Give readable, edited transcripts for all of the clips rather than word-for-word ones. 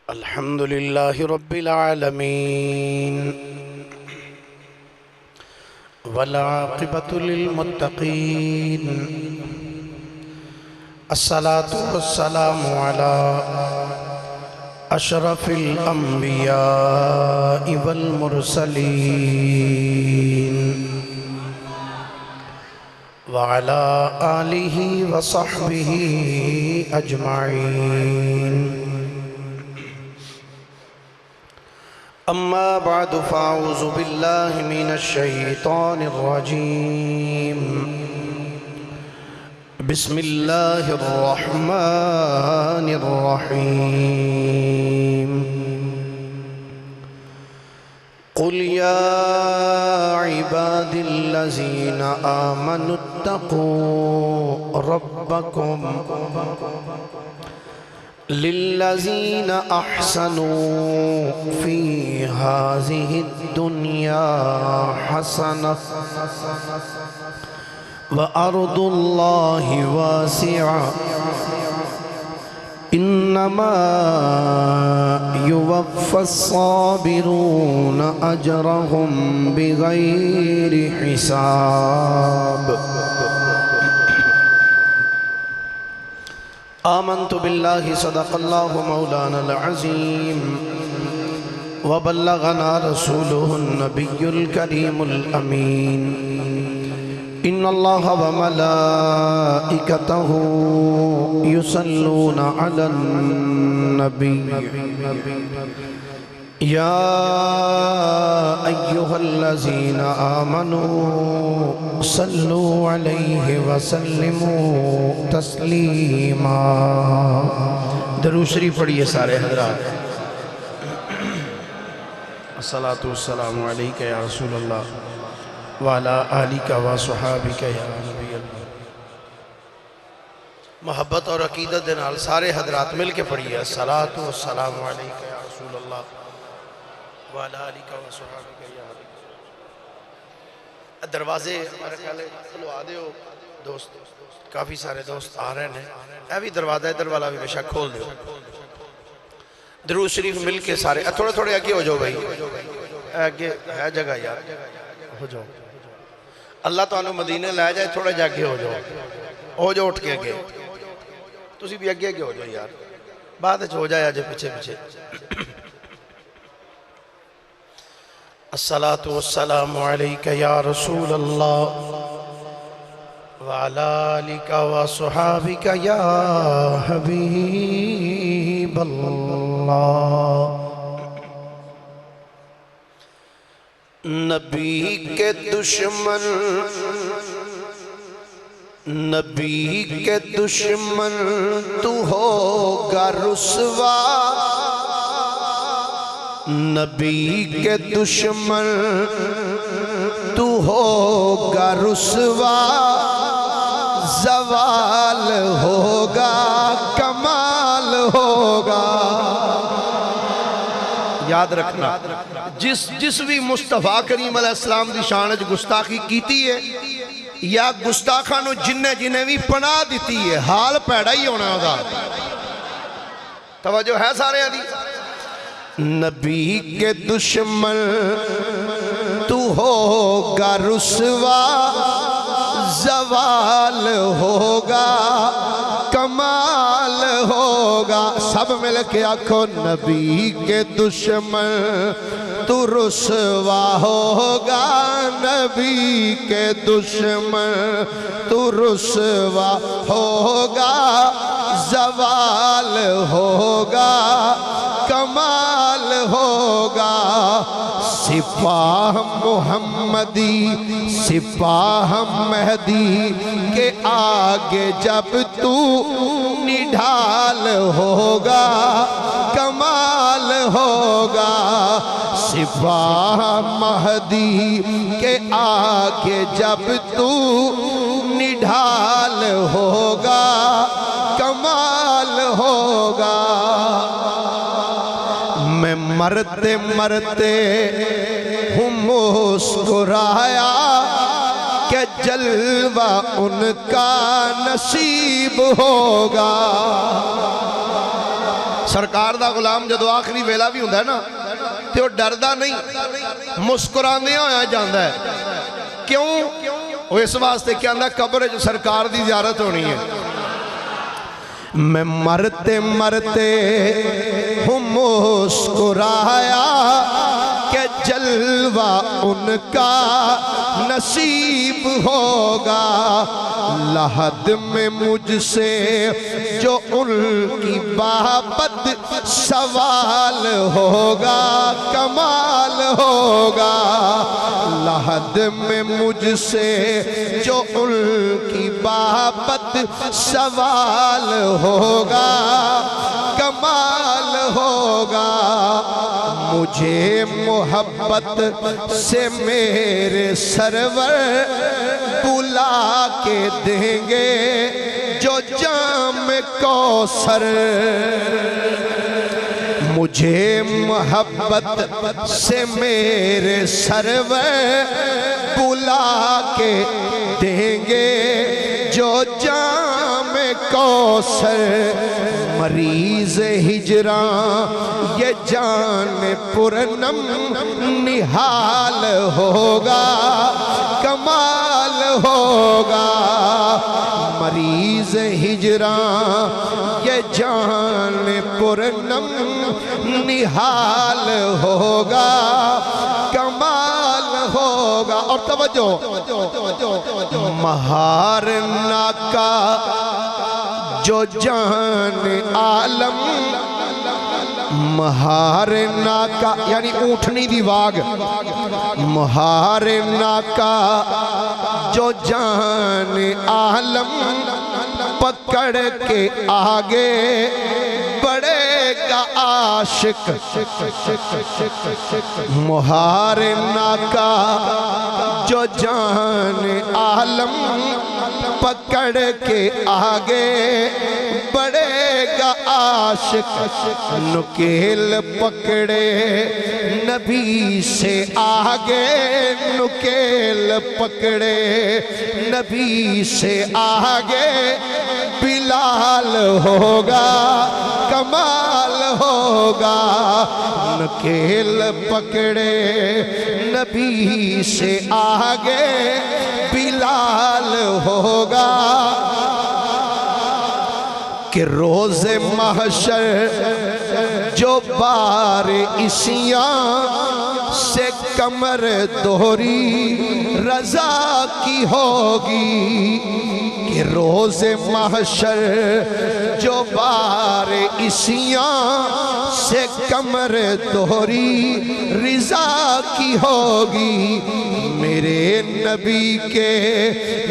الحمد لله رب العالمين والعاقبة للمتقين الصلاة والسلام على أشرف الأنبياء والمرسلين وعلى آله وصحبه أجمعين. أما بعد فأعوذ بالله من الشيطان الرجيم. بسم الله الرحمن الرحيم. قل يا عبادي الذين آمنوا اتقوا ربكم للذين أحسنوا في هذه الدنيا حسنة وأرض الله واسعة إنما يوفى الصابرون أجرهم بغير حساب. آمنت بالله صدق الله مولانا العظيم وبلغنا رسوله النبي الكريم الأمين. إن الله وملائكته يصلون على النبي يا أيها الذين آمنوا صلوا عليه وسلموا تسلیما. درود شریف پڑھیے سارے حضرات. الصلاة والسلام علیکہ یا رسول اللہ وعلا آلکہ وصحابکہ یا نبی اللہ. محبت اور عقیدت دنال سارے حضرات مل کے پڑھیے الصلاة والسلام علیکہ یا رسول اللہ وعلا آلکہ وصحابکہ یا نبی اللہ. دروازے ہمارے خیالے کھلوا دے ہو دوست، کافی سارے دوست آ رہے ہیں. اے بھی دروازہ ادھر والا بھی بے شک کھول دیو. درود شریف مل کے سارے تھوڑے تھوڑے آگے ہو جاؤ بھائی، آگے ہے جگہ یار، ہو جاؤ. اللہ تعالیٰ مدینے لائے جائے، تھوڑے جاگے ہو جاؤ، ہو جاؤ اٹھ کے آگے. تسی بھی آگے آگے ہو جاؤ یار، بعد ہو جائے آجے پیچھے پیچھے. الصلاة والسلام علیکہ یا رسول اللہ وعلا آلکہ وصحابکہ یا حبیب اللہ. نبی کے دشمن تو ہوگا رسوا، نبی کے دشمن تو ہوگا رسوا، زوال ہوگا کمال ہوگا. یاد رکھنا جس بھی مصطفیٰ کریم علیہ السلام دی شان وچ گستاخی کیتی ہے یا گستاخانو جنہیں بھی پناہ دیتی ہے، حال پیڑا ہی ہونا ہوگا. توجہ ہے سارے آدھی. نبی کے دشمن تو ہوگا رسوا، زوال ہوگا کمال ہوگا. سب مل کے آکھو نبی کے دشمن تو رسوا ہوگا، نبی کے دشمن تو رسوا ہوگا، زوال ہوگا کمال ہوگا. سپاہ محمدی سپاہ مہدی کے آگے جب تو نڈھال ہوگا کمال ہوگا. سپاہ مہدی کے آگے جب تو نڈھال ہوگا کمال ہوگا. میں مرتے مرتے ہوں مسکرایا کہ جلوہ ان کا نصیب ہوگا. سرکار دا غلام جدو آخری ویلا بھی ہوندہ ہے نا تو ڈردہ نہیں مسکراندیاں ہویا جاندہ ہے کیوں وہ اس واسطے کیا اندہ قبر جو سرکار دی زیارت ہونی ہے میں مرتے مرتے ہوں مسکرایا کہ جلوہ ان کا نصیب ہوگا لحد میں مجھ سے جو ان کی بابت سوال ہوگا کمال ہوگا لحد میں مجھ سے جو ان کی بابت سوال ہوگا کمال ہوگا مجھے محبت سے میرے سرور بلا کے دیں گے جو جام کوثر مجھے محبت سے میرے سرور بلا کے دیں گے جو جام کوثر مریض ہجراں یہ جان پرنم نحال ہوگا کمال ہوگا مریض ہجراں یہ جان پرنم نحال ہوگا کمال ہوگا اور توجہ مہار ناکا جو جان عالم مہار ناکا یعنی اونٹنی دی واگ مہار ناکا جو جان عالم پکڑ کے آگے بڑھے گا عاشق مہار ناکا جو جان عالم پکڑ کے آگے بڑھے گا عاشق نکیل پکڑے نبی سے آگے نکیل پکڑے نبی سے آگے بلال ہوگا کمال ہوگا نکیل پکڑے نبی سے آگے بلال ہوگا کہ روز محشر جو بار عیسیاں سے کمر دوہری رضا کی ہوگی کہ روز محشر جو بار عیسیاں سے کمر دوہری رضا کی ہوگی میرے نبی کے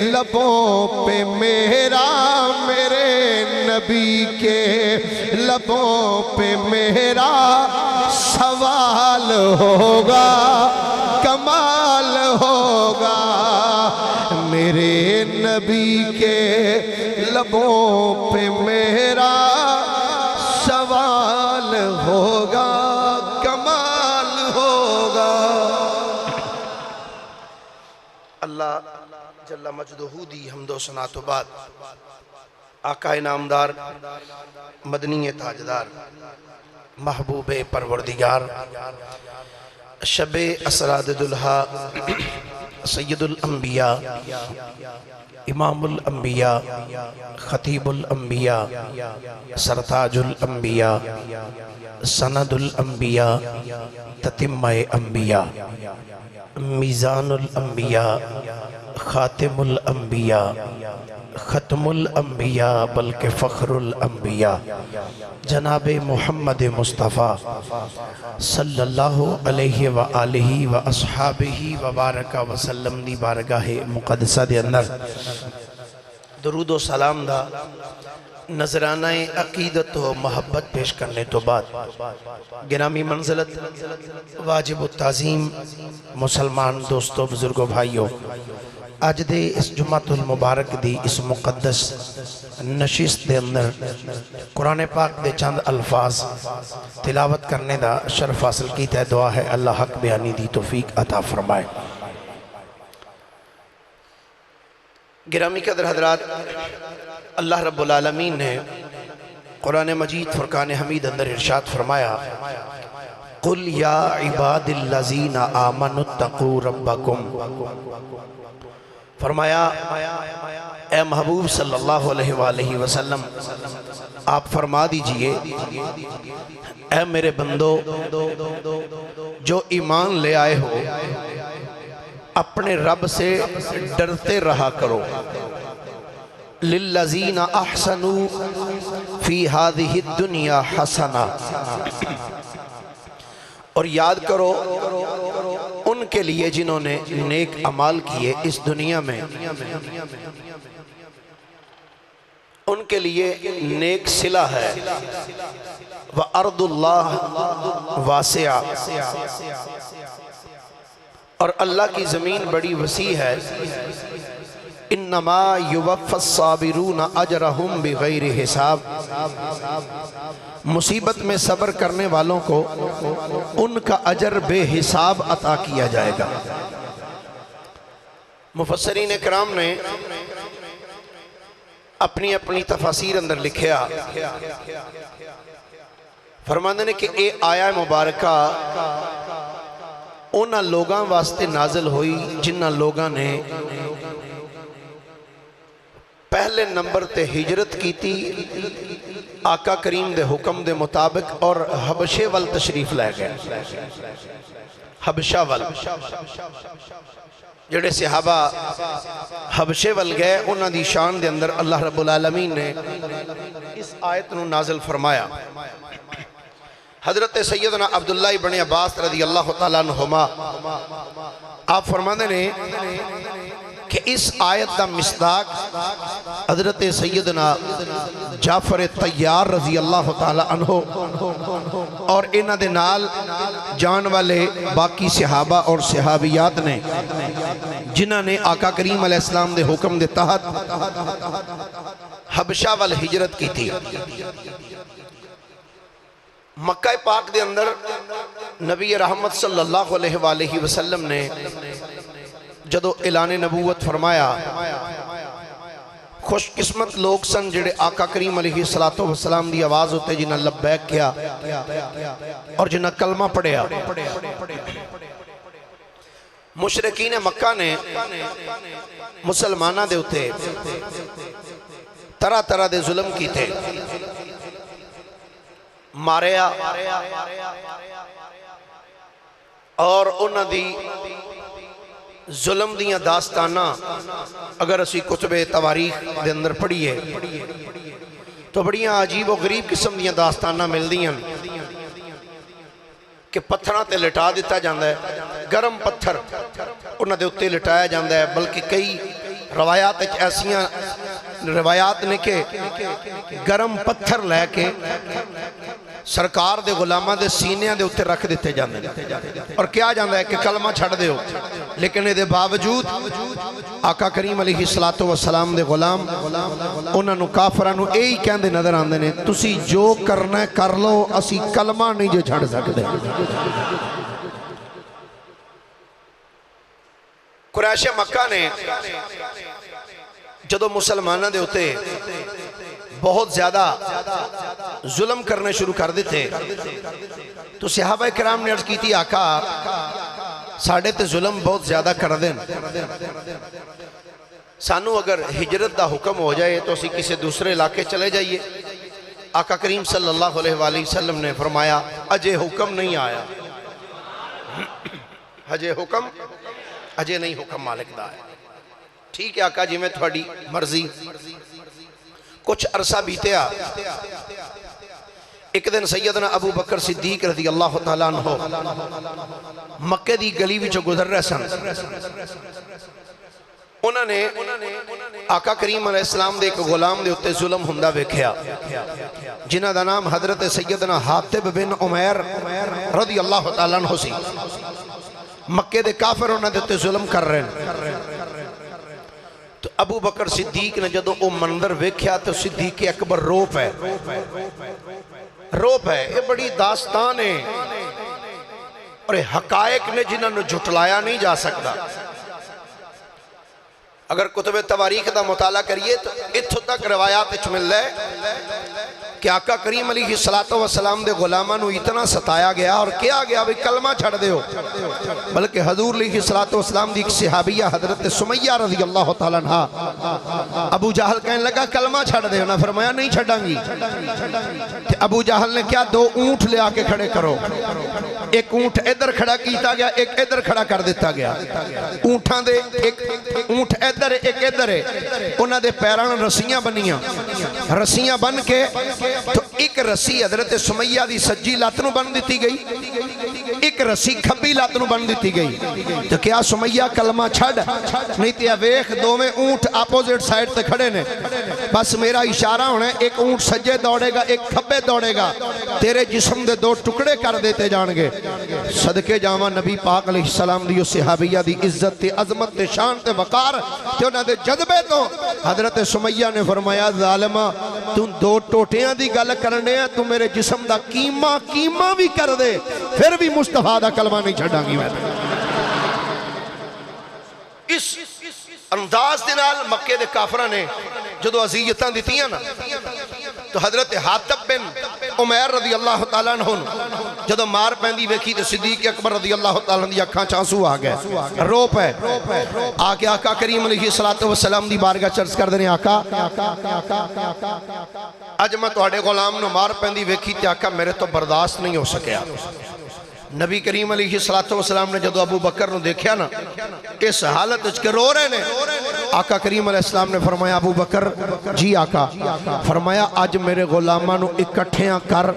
لبوں پہ میرا میرے نبی کے لبوں پہ میرا سوال ہوگا کمال ہوگا میرے نبی کے لبوں پہ میرا سوال ہوگا کمال ہوگا اللہ جل مجدہ دی حمد و ثنا تو بعد آقا نامدار مدنی تاجدار محبوب پروردگار شب اسراد دلہا سید الانبیاء امام الانبیاء خطیب الانبیاء سرتاج الانبیاء سند الانبیاء تتمہ انبیاء میزان الانبیاء خاتم الانبیاء ختم الانبیاء بلکہ فخر الانبیاء جناب محمد مصطفیٰ صلی اللہ علیہ وآلہ واصحابہ وبارکہ وسلم دی بارگاہ مقدسہ دے اندر درود و سلام دا نظرانہ عقیدت و محبت پیش کرنے تو بعد گرامی منزلت واجب التعظیم مسلمان دوستو بزرگو بھائیو آج دے اس جمعۃ المبارک دی اس مقدس نشست دے اندر قرآن پاک دے چند الفاظ تلاوت کرنے دا شرف حاصل کی تے دعا ہے اللہ حق بیانی دی توفیق عطا فرمائے گرامی قدر حضرات اللہ رب العالمین نے قرآن مجید فرقان حمید اندر ارشاد فرمایا قل یا عباد الذین آمنوا اتقوا ربکم، فرمایا اے محبوب صلی اللہ علیہ وآلہ وسلم آپ فرما دیجئے اے میرے بندو جو ایمان لے آئے ہو اپنے رب سے ڈرتے رہا کرو، للذین احسنوا فی ہذہ الدنیا حسنہ، اور یاد کرو ان کے لیے جنہوں نے نیک اعمال کیے اس دنیا میں، ان کے لیے نیک صلہ ہے، وَأَرْضُ اللَّهِ وَاسِعَةٌ، اور اللہ کی زمین بڑی وسیع ہے، انما یوفی الصابرون اجرہم بغیر حساب، مصیبت میں صبر کرنے والوں کو ان کا اجر بے حساب عطا کیا جائے گا۔ مفسرین اکرام نے اپنی اپنی تفاسیر اندر لکھیا، فرماندے نے کہ اے آیہ مبارکہ انہاں لوگاں واسطے نازل ہوئی جنہاں لوگاں نے پہلے نمبر تے ہجرت کی تھی آقا کریم دے حکم دے مطابق اور حبشے وال تشریف لے گئے، حبشہ وال جڑے صحابہ حبشے وال گئے انہاں دی شان دے اندر اللہ رب العالمین نے اس آیت نو نازل فرمایا۔ حضرت سیدنا عبداللہ ابن عباس رضی اللہ تعالیٰ عنہما آپ فرماندے نے کہ اس آیت دا مصداق حضرت سیدنا جعفر طیار رضی اللہ تعالیٰ عنہ اور انہ دے نال جان والے باقی صحابہ اور صحابیات نے جنہ نے آقا کریم علیہ السلام دے حکم دے تحت حبشہ وال ہجرت کی تھی۔ مکہ پاک دے اندر نبی رحمت صلی اللہ علیہ وآلہ وسلم نے جدو اعلان نبوت فرمایا، خوش قسمت لوگ سن جڑے آقا کریم علیہ السلام دی آواز ہوتے جنہ لبیک کیا اور جنہ کلمہ پڑھیا۔ مشرکین مکہ نے مسلمانہ دے ہوتے طرح طرح دے ظلم کی تھے، ماریا اور انہ دی ظلم دیاں داستانہ اگر اسی کتب تواریخ دے اندر پڑھیے تو بڑیاں عجیب و غریب قسم دیاں داستانہ مل دیاں کہ پتھراں تے لٹا دیتا جاندہ ہے، گرم پتھر انہ دے اتے لٹایا جاندہ ہے، بلکہ کئی روایات ایسیاں روایات نے کہ گرم پتھر لے کے سرکار دے غلامہ دے سینے دے اتے رکھ دیتے جاندے اور کیا جاندہ ہے کہ کلمہ چھڑ دے ہو، لیکن دے باوجود آقا کریم علیہ السلام دے غلام انہاں نو کافران نو ایہی کہندے نظر آندے نے تسی جو کرنا ہے کر لو اسی کلمہ نہیں جو چھڑ سکتے۔ قریش مکہ نے جدو مسلمانہ دے ہوتے بہت زیادہ ظلم کرنے شروع کر دیتے تو صحابہ کرام نے عرض کی تھی آقا ساڑھے تے ظلم بہت زیادہ کر دیں، سانو اگر ہجرت دا حکم ہو جائے تو اسی کسی دوسرے علاقے چلے جائیے۔ آقا کریم صلی اللہ علیہ وآلہ وسلم نے فرمایا اجے حکم نہیں آیا، اجے نہیں حکم مالک دا ہے، ٹھیک ہے آقا جی میں تھوڑی مرضی۔ کچھ عرصہ بیتیا، ایک دن سیدنا ابو بکر صدیق رضی اللہ تعالیٰ عنہ مکہ دی گلی وچوں گزر رہے سن، انہوں نے آقا کریم علیہ السلام دے ایک غلام دے اتے ظلم ہندہ ویکھیا جنہ دا نام حضرت سیدنا حاتب بن عمیر رضی اللہ تعالیٰ عنہ سی۔ مکہ دے کافر انہوں نے اتے ظلم کر رہے ہیں تو ابو بکر صدیق نے جدو او منظر ویکھیا تو صدیق اکبر روپ ہے، یہ بڑی داستان ہے اور حقائق نے جنہوں نے جھٹلایا نہیں جا سکتا۔ اگر کتب تواریخ دا مطالعہ کریے تو اتھو تک روایات مل رہے کہ آقا کریم علیہ السلام دے غلامہ نو اتنا ستایا گیا اور کیا گیا بھی کلمہ چھڑ دے ہو، بلکہ حضور علیہ السلام دی ایک صحابیہ حضرت سمیہ رضی اللہ تعالیٰ عنہ ابو جہل کہنے لگا کلمہ چھڑ دے ہو، نہ فرمایا نہیں چھڑاں گی۔ ابو جہل نے کیا دو اونٹ لے آکے کھڑے کرو، ایک اونٹ ادھر کھڑا کیتا گیا، ایک ادھر کھڑا کر دیتا گیا، اونٹاں دے ایک اونٹ ادھر ایک ادھر ہے، انہاں دے پیران رسیاں بنیاں، رسیاں بن کے تو ایک رسی حضرت سمیہ دی سجی لات نو بن دیتی گئی، ایک رسی کھبی لات نو بن دیتی گئی۔ تو کیا سمیہ کلمہ چھڑ نہیں تیا ویخ دو میں اونٹ اپوزٹ سائٹ تے کھڑے نے، بس میرا اشارہ ہونا ہے ایک اونٹ سجے دوڑے گا ایک کھبے دوڑے گا، تیرے جسم دے دو ٹکڑے کر دیتے جانگے۔ صدقے جاواں نبی پاک علیہ السلام دی صحابیہ دی عزت تے عظمت تے شان تے وقار تے انہاں دے جذبے تو حضرت سمیہ نے فرمایا ظالمہ تو دو ٹوٹیاں دی گل کرنے ہیں، تو میرے جسم دا کیمہ بھی کر دے پھر بھی مصطفیٰ دا کلمہ نہیں چھڑاں گی۔ میں اس انداز دے نال مکے دے کافرہ نے جدو عزیتاں دیتیاں نا تو حضرت حاتب بن عمیر رضی اللہ تعالیٰ عنہ جدو مار پہندی ویکھی تو صدیق اکبر رضی اللہ تعالیٰ عنہ دی اکھاں چانسو آگئے، رو پہ آکے آقا کریم علیہ السلام دی بارگاہ چرز کر دینے آقا اج میں توڑے غلام نو مار پہندی ویکھی تے آقا میرے تو برداشت نہیں ہو سکیا۔ نبی کریم علیہ السلام نے جدو ابو بکر نو دیکھیا نا اس حالت اچھ کے رو رہے نے، آقا کریم علیہ السلام نے فرمایا ابو بکر جی آقا، فرمایا آج میرے غلامہ نو اکٹھیاں کر۔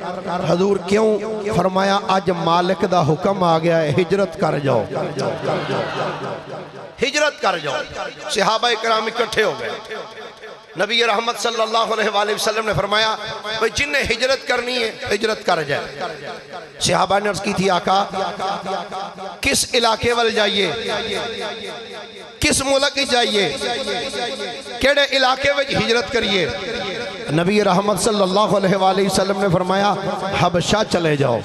حضور کیوں؟ فرمایا آج مالک دا حکم آ گیا ہے ہجرت کر جاؤ، ہجرت کر جاؤ۔ صحابہ اکرام اکٹھے ہو گئے، نبی رحمت صلی اللہ علیہ وآلہ وسلم نے فرمایا بھئی جن نے ہجرت کرنی ہے ہجرت کر جائے۔ صحابہ نے عرض کی تھی آقا کس علاقے وال جائیے، کس ملک جائیے، کیڑے علاقے وچ ہجرت کریے؟ نبی رحمت صلی اللہ علیہ وآلہ وسلم نے فرمایا حبشہ چلے جاؤ۔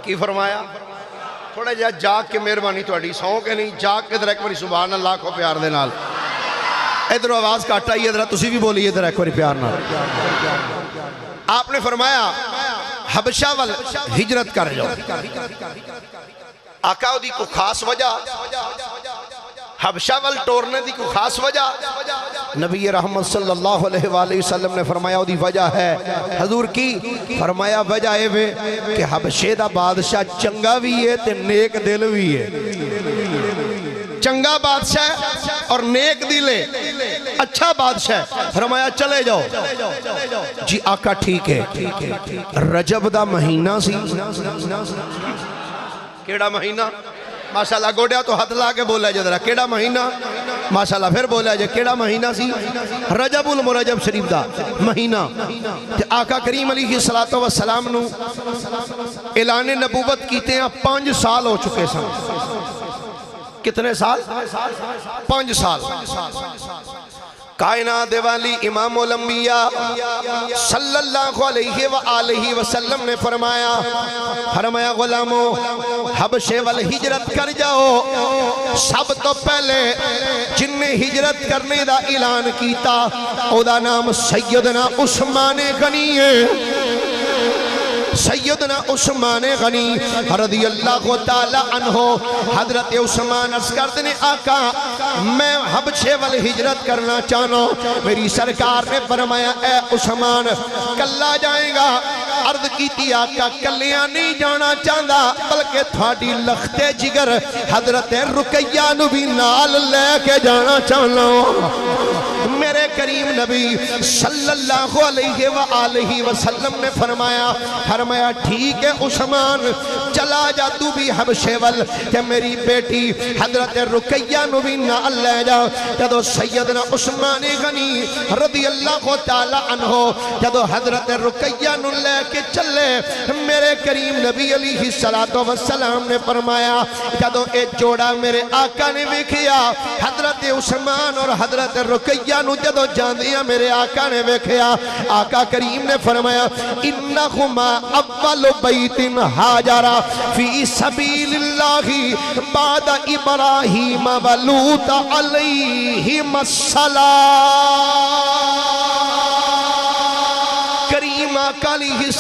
کی فرمایا؟ تھوڑے جاگ کے مہربانی توڑی سو کے نہیں، جاگ کے در ایک باری سبحان اللہ کو پیار دے نال ادھر آواز کاٹا ہی ادھر تسی بھی بولی ادھر ایک باری پیار نال۔ آپ نے فرمایا حبشہ وال ہجرت کر جاؤ۔ آقا دی کو خاص وجہ، حبشہ وال ٹورنے دی کو خاص وجہ، نبی رحمت صلی اللہ علیہ وآلہ وسلم نے فرمایا دی وجہ ہے حضور کی، فرمایا وجہ ہے کہ حبشے دا بادشاہ چنگا بھی ہے تے نیک دل بھی ہے، چنگا بادشاہ اور نیک دلے اچھا بادشاہ۔ فرمایا چلے جاؤ جی آقا ٹھیک ہے۔ رجب دا مہینہ سی، کیڑا مہینہ؟ ماشاءاللہ گوڑیا تو ہاتھ لا کے بولا جا درہ کیڑا مہینہ؟ ماشاءاللہ پھر بولا جا کیڑا مہینہ سی؟ رجب المرجب شریف دا مہینہ۔ آقا کریم علیہ السلام نو اعلان نبوت کیتے ہیں 5 سال ہو چکے سن۔ کتنے سال؟ 5 سال۔ کائنات والی امام الانبیاء صلی اللہ علیہ وآلہ وسلم نے فرمایا غلامو حبشے وال ہجرت کر جاؤ۔ سب تو پہلے جن نے ہجرت کرنے دا اعلان کیتا او دا نام سیدنا عثمان غنی ہے۔ سیدنا عثمان غنی رضی اللہ تعالی عنہ، حضرت عثمان عرض کرتے ہیں آقا میں حبشے وال ہجرت کرنا چاہنا۔ میری سرکار نے فرمایا اے عثمان کلا جائیں گا؟ عرض کی تھی آقا کلیاں نہیں جانا چاہتا بلکہ تھوڑی لخت جگر حضرت رقیہ نو بھی نال لے کے جانا چاہنا۔ میرے کریم نبی صلی اللہ علیہ وآلہ وسلم نے فرمایا ٹھیک ہے عثمان چلا جا تو بھی حبشے وال کہ میری بیٹی حضرت رقیہ نو بھی نال لے جا۔ جدو سیدنا عثمان غنی رضی اللہ تعالی عنہ جدو حضرت رقیہ نو لے کے چلے، میرے کریم نبی علیہ السلام نے فرمایا جدو اے جوڑا میرے آقا نے ویکھیا، حضرت عثمان اور حضرت رقیہ نو جدو جاندیاں میرے آقا نے ویکھیا، آقا کریم نے فرمایا انہما اول بیت ہاجر فی سبیل اللہ بعد ابراہیم و لوط علیہم السلام۔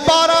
12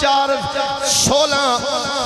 4 16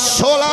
16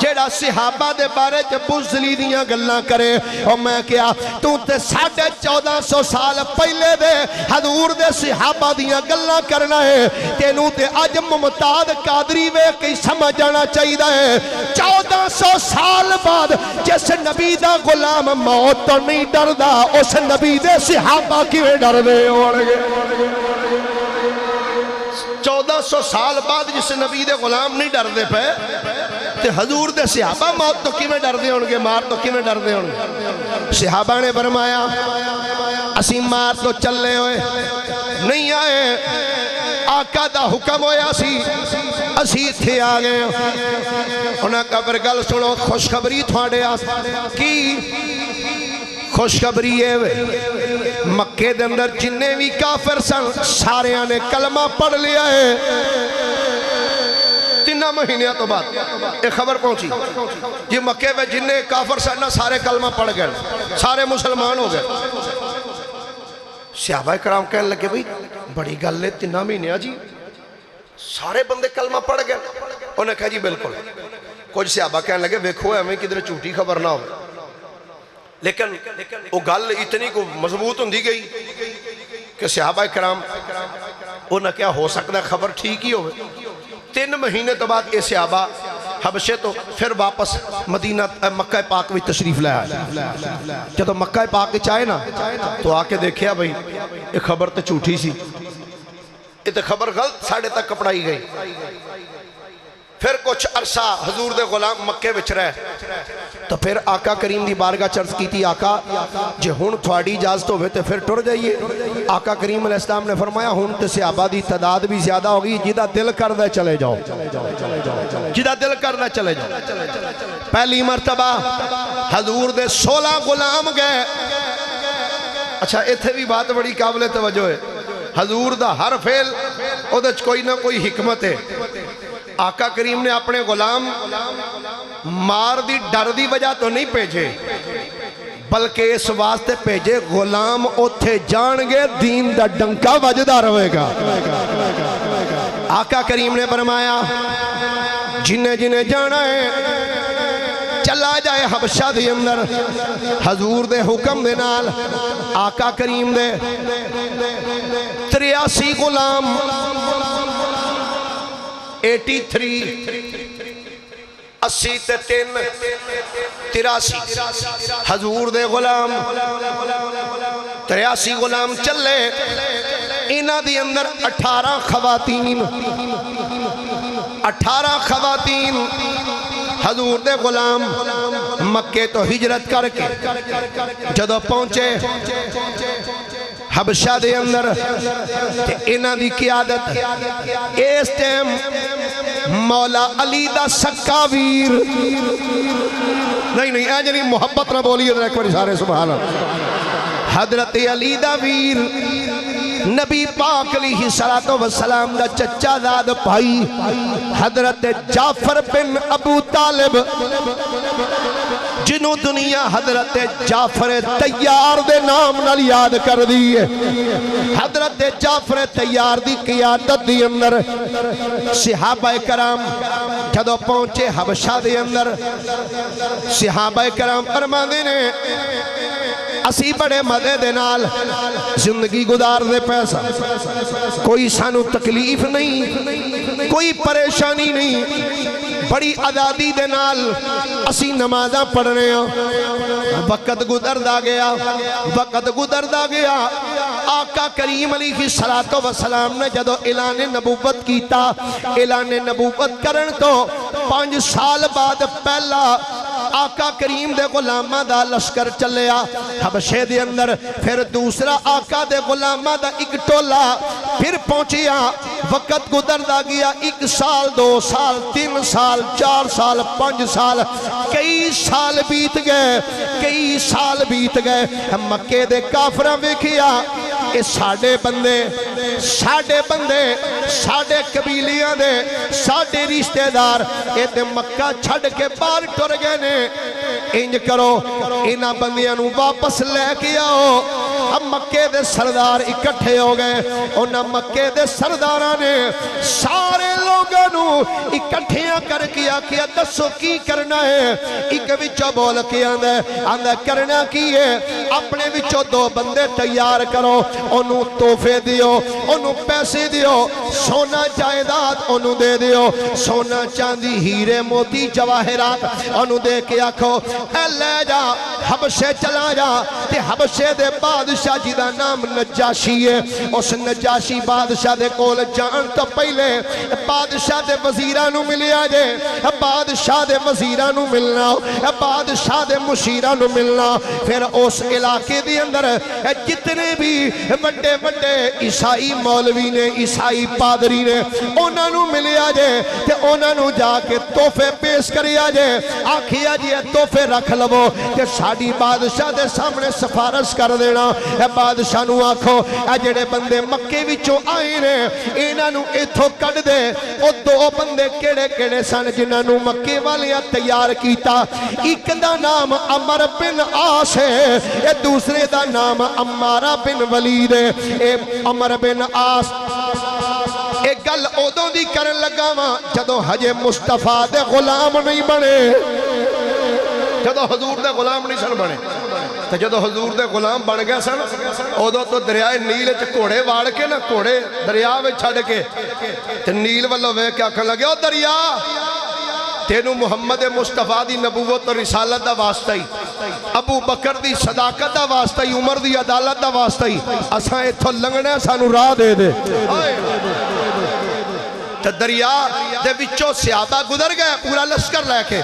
جیڑا صحابہ دے بارے چ بزدلی دیاں گلاں کرے او میں کیا تو تے 1450 سال پہلے دے حضور دے صحابہ دیاں گلاں کرنا ہے تینوں تے اج ممتاز قادری ویکھ کے سمجھ جانا چاہیے ہے 1400 سال بعد جس نبی دا غلام موت تو نہیں ڈردا اس نبی دے صحابہ کیویں ڈردے ہون گے 1400 سال بعد جس نبی دے غلام نہیں ڈردے پے تے حضور دے صحابہ موت تو کیویں ڈردے ہون گے مار تو کیویں ڈردے ہون گے صحابہ نے فرمایا اسی مار تو چلے ہوئے نہیں آئے آقا دا حکم ہویا سی اسی تھے آگئے انہاں کبر گل سنو خوشخبری تھوڑے کی خوشخبری ہے مکے دے اندر جننے بھی کافر سن سارے نے کلمہ پڑھ لیا ہے 3 مہینے تو بعد ایک خبر پہنچی یہ مکے میں جننے کافر سن سارے کلمہ پڑھ گئے سارے مسلمان ہو گئے صحابہ کرام کہنے لگے بھئی بڑی گل ہے 3 مہینے جی سارے بندے کلمہ پڑھ گئے انہوں نے کہا جی بالکل کچھ صحابہ کہنے لگے ویکھو ہمیں کدھر جھوٹی خبر نہ ہو لیکن وہ گل اتنی کو مضبوط ہوندی گئی کہ صحابہ کرام انہوں نے کیا ہو سکتا ہے خبر ٹھیک ہی ہوئے 3 مہینے تو بعد یہ صحابہ حبشے تو پھر واپس مدینہ مکہ پاک میں تشریف لے آئے جب مکہ پاک چاہے نا تو آ کے دیکھیا بھئی یہ خبر تو جھوٹی سی یہ تو خبر غلط ساڑھے تک کپڑائی گئی پھر کچھ عرصہ حضور دے غلام مکے وچ رہے تو پھر آقا کریم دی بارگاہ چرز کی تھی آقا جے ہون تھوڑی اجازت ہوئے تو پھر ٹر جائیے آقا کریم علیہ السلام نے فرمایا ہون تے صحابہ دی تعداد بھی زیادہ ہوگی جدہ دل کر دے چلے جاؤ جدہ دل کر دے چلے جاؤ پہلی مرتبہ حضور دے 16 غلام گئے اچھا ایتھے بھی بات بڑی قابل توجہ ہے حضور دا ہر فعل او دے کوئی نہ کوئی حکمت ہے آقا کریم نے اپنے غلام مار دی ڈر دی وجہ تو نہیں پیجے بلکہ اس واسطے پیجے غلام اتھے جان گے دین دا ڈنکا وجدہ روے گا آقا کریم نے فرمایا جنہیں جنہیں جانا ہے چلا جائے حبشہ دی اندر حضور دے حکم دے نال آقا کریم دے 83 غلام 83 80 تے 3 83 حضور دے غلام 83 غلام چلے انہاں دی اندر 18 خواتین حضور دے غلام مکے تو ہجرت کر کے جدو پہنچے حبشہ دے اندر انہاں دی قیادت اس ٹائم مولا علی دا سکا ویر نہیں ایج نہیں محبت نہ بولیے ایک بار سارے سبحان اللہ حضرت علی دا ویر نبی پاک علیہ السلام دا چچا داد بھائی حضرت جعفر بن ابو طالب جنہوں دنیا حضرت جعفر تیار دے نام نال یاد کر دیئے حضرت جعفر تیار دی قیادت دی اندر صحابہ کرام جدو پہنچے حبشہ دی اندر صحابہ کرام فرماندے نے اسی بڑے مدے دے نال زندگی گزار دے پیسہ کوئی سانو تکلیف نہیں کوئی پریشانی نہیں بڑی آزادی دے نال اسی نمازہ پڑھ رہے ہیں وقت گزردا گیا آقا کریم علیہ السلام نے جدو اعلان نبوت کیتا اعلان نبوت کرن تو 5 سال بعد پہلا آقا کریم دے غلامہ دا لشکر چلیا حبشے دے اندر پھر دوسرا آقا دے غلامہ دا ایک ٹولا پھر پہنچیا وقت گزردا گیا 1 سال 2 سال 3 سال 4 سال 5 سال کئی سال بیت گئے مکے دے کافراں ویکھیا اے ساڑے بندے ساڑے قبیلیاں دے ساڑے رشتہ دار اے تے مکہ چھڑ کے باہر ٹر گئے نے انج کرو انہاں بندیاں نو واپس لے کے آؤ ہم مکے دے سردار اکٹھے ہو گئے انہاں مکے دے سرداراں نے سارے لوگوں نو اکٹھیاں کر کے آکھیا دسو کی کرنا ہے ایک وچوں بول کے آندا کرنا کی ہے اپنے وچوں دو بندے تیار کرو انہوں تحفے دیو انہوں پیسے دیو سونا جائیداد انہوں دے دیو سونا چاندی ہیرے موتی جواہرات انہوں دے کے آکھو اے لے جا حبشے چلا جا تے حبشے دے بادشاہ جی دا نام نجاشی ہے اس نجاشی بادشاہ دے کول جان تو پہلے بادشاہ دے وزیرانو ملیا جے بادشاہ دے وزیرانو ملنا بادشاہ دے مشیرانو ملنا پھر اس علاقے دی اندر جتنے بھی بڑے بڑے عیسائی مولوی نے عیسائی پادری نے انہاں نو ملیا جے تے انہاں نو جا کے تحفے پیش کریا جے آکھیا جی تحفے رکھ لو تے ساڈی بادشاہ دے سامنے سفارش کر دینا اے بادشاہ نو آکھو اے جڑے بندے مکے وچوں آئے نے انہاں نو ایتھوں کڈ دے او دو بندے کیڑے کیڑے سن جنہاں نو مکے والیاں تیار کیتا ایک دا نام عمر بن عاص ہے اے دوسرے دا نام عمارہ بن ولید ہے اے عمر بن عاص ایک گل اودوں دی کرن لگا وا جدوں حجے مصطفیٰ دے غلام نہیں بنے جدوں حضور دے غلام نہیں سن بنے تو جدوں حضور دے غلام بن گئے سن اودوں تو دریائے نیل وچ گھوڑے واڑ کے نا گھوڑے دریا وچ چھڈ کے تے نیل والوں ویکھ کے آکھن لگے او دریا تینوں محمد مصطفیٰ دی نبوت اور رسالت دا واسطہ ہی ابو بکر دی صداقت دا واسطہ ہی عمر دی عدالت دا واسطہ ہی اساں ایتھوں لنگنے سانو راہ دے دے تے دریا دے وچوں صحابہ گزر گئے پورا لشکر لے کے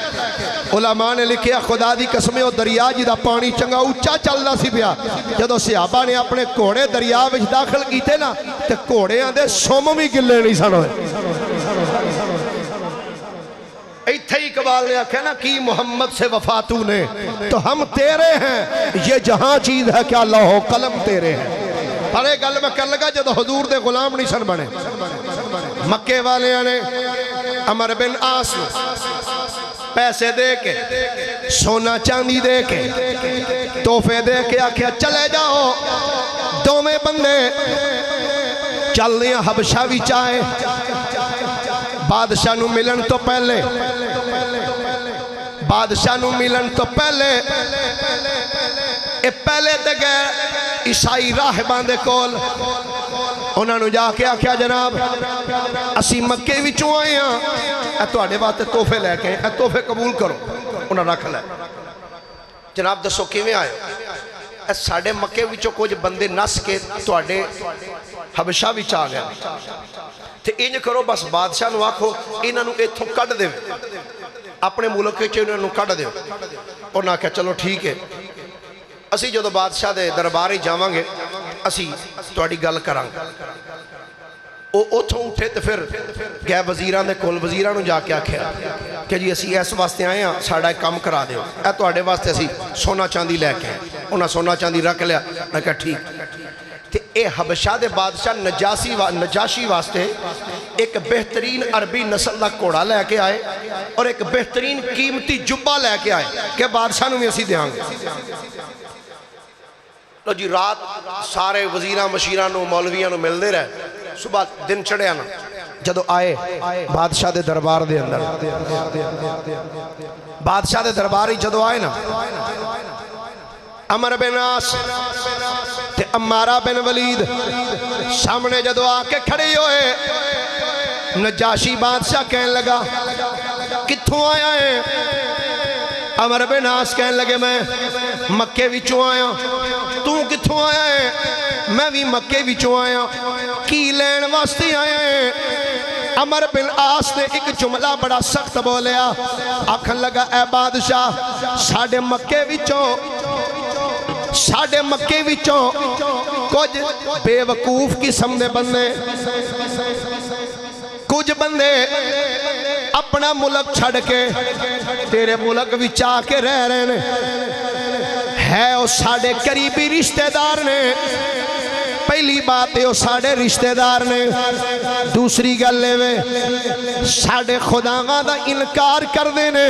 علماء نے لکھیا خدا دی قسم او دریا جی دا پانی چنگا اونچا چلدا سی پیا جدوں صحابہ نے اپنے گھوڑے دریا وچ داخل کیتے نا تے گھوڑیاں دے سم بھی گلے نہیں سن ہوئے ایتھے ہی اقبال نے آکھا نا کی محمد سے وفا تو نے تو ہم تیرے ہیں یہ جہاں چیز ہے کیا لوح و قلم تیرے ہیں پر ایک گل میں کر لگا جدو حضور دے غلام نہیں سن بنے مکے والے نے عمر بن عاص پیسے دے کے سونا چاندی دے کے تحفے دے کے آکھیا چلے جاؤ دو میں بندے چل دیا حبشہ بھی چاہے بادشاہ نو ملن تو پہلے بادشاہ نو ملن تو پہلے اے پہلے تے گئے عیسائی راہبان دے کول انہاں نو جا کے آکھیا جناب اسی مکے وچوں آئے ہاں اے تواڈے واسطے تحفے لے کے اے تحفے قبول کرو انہاں رکھ لے جناب دسو کیویں آئے اے ساڈے مکے وچوں کچھ بندے نس کے تواڈے حبشہ وچ آ گئے تے انج کرو بس بادشاہ نو آکھو انہاں نو ایتھوں کڈ دے اپنے ملک وچ انہاں نو کڈ دیو انہاں کہا چلو ٹھیک ہے اسی جدو بادشاہ دے دربار ہی جاواں گے اسی تواڈی گل کراں او اوتھوں اٹھے تے پھر گئے وزیراں دے کول وزیراں نو جا کے آکھیا کہ جی اسی اس واسطے آئے ہاں ساڈا ایک کام کرا دیو اے تواڈے واسطے اسی سونا چاندی لے کے انہاں سونا چاندی رکھ لیا میں کہا ٹھیک تے اے حبشہ دے بادشاہ نجاشی واسطے ایک بہترین عربی نسل دا کوڑا لے کے آئے اور ایک بہترین قیمتی جبہ لے کے آئے کہ بادشاہ نو میں اسی دیاں گے لو جی رات سارے وزیراں مشیراں نو مولویاں نو مل دے رہے صبح دن چڑھے آنا جدو آئے بادشاہ دے دربار دے اندر بادشاہ دے دربار ہی جدو آئے نا عمر بن عاص تے عمارہ بن ولید سامنے جدو آ کے کھڑے ہوئے نجاشی بادشاہ کہنے لگا کتھوں آیا ہے عمر بن عاص کہنے لگے میں مکے وچوں آیا تو کتھوں آیا ہے میں بھی مکے وچوں آیا کی لین واسطے آیا ہے عمر بن عاص نے ایک جملہ بڑا سخت بولیا آکھن لگا اے بادشاہ ساڑھے مکے وچوں کچھ بے وقوف قسم دے بندے کچھ بندے اپنا ملک چھڑ کے تیرے ملک وچ آ کے رہ رہے نے ہے او ساڑھے قریبی رشتہ دار نے پہلی بات ہے وہ ساڑھے رشتہ دار نے دوسری گل لے وے ساڑھے خداواں دا انکار کر دینے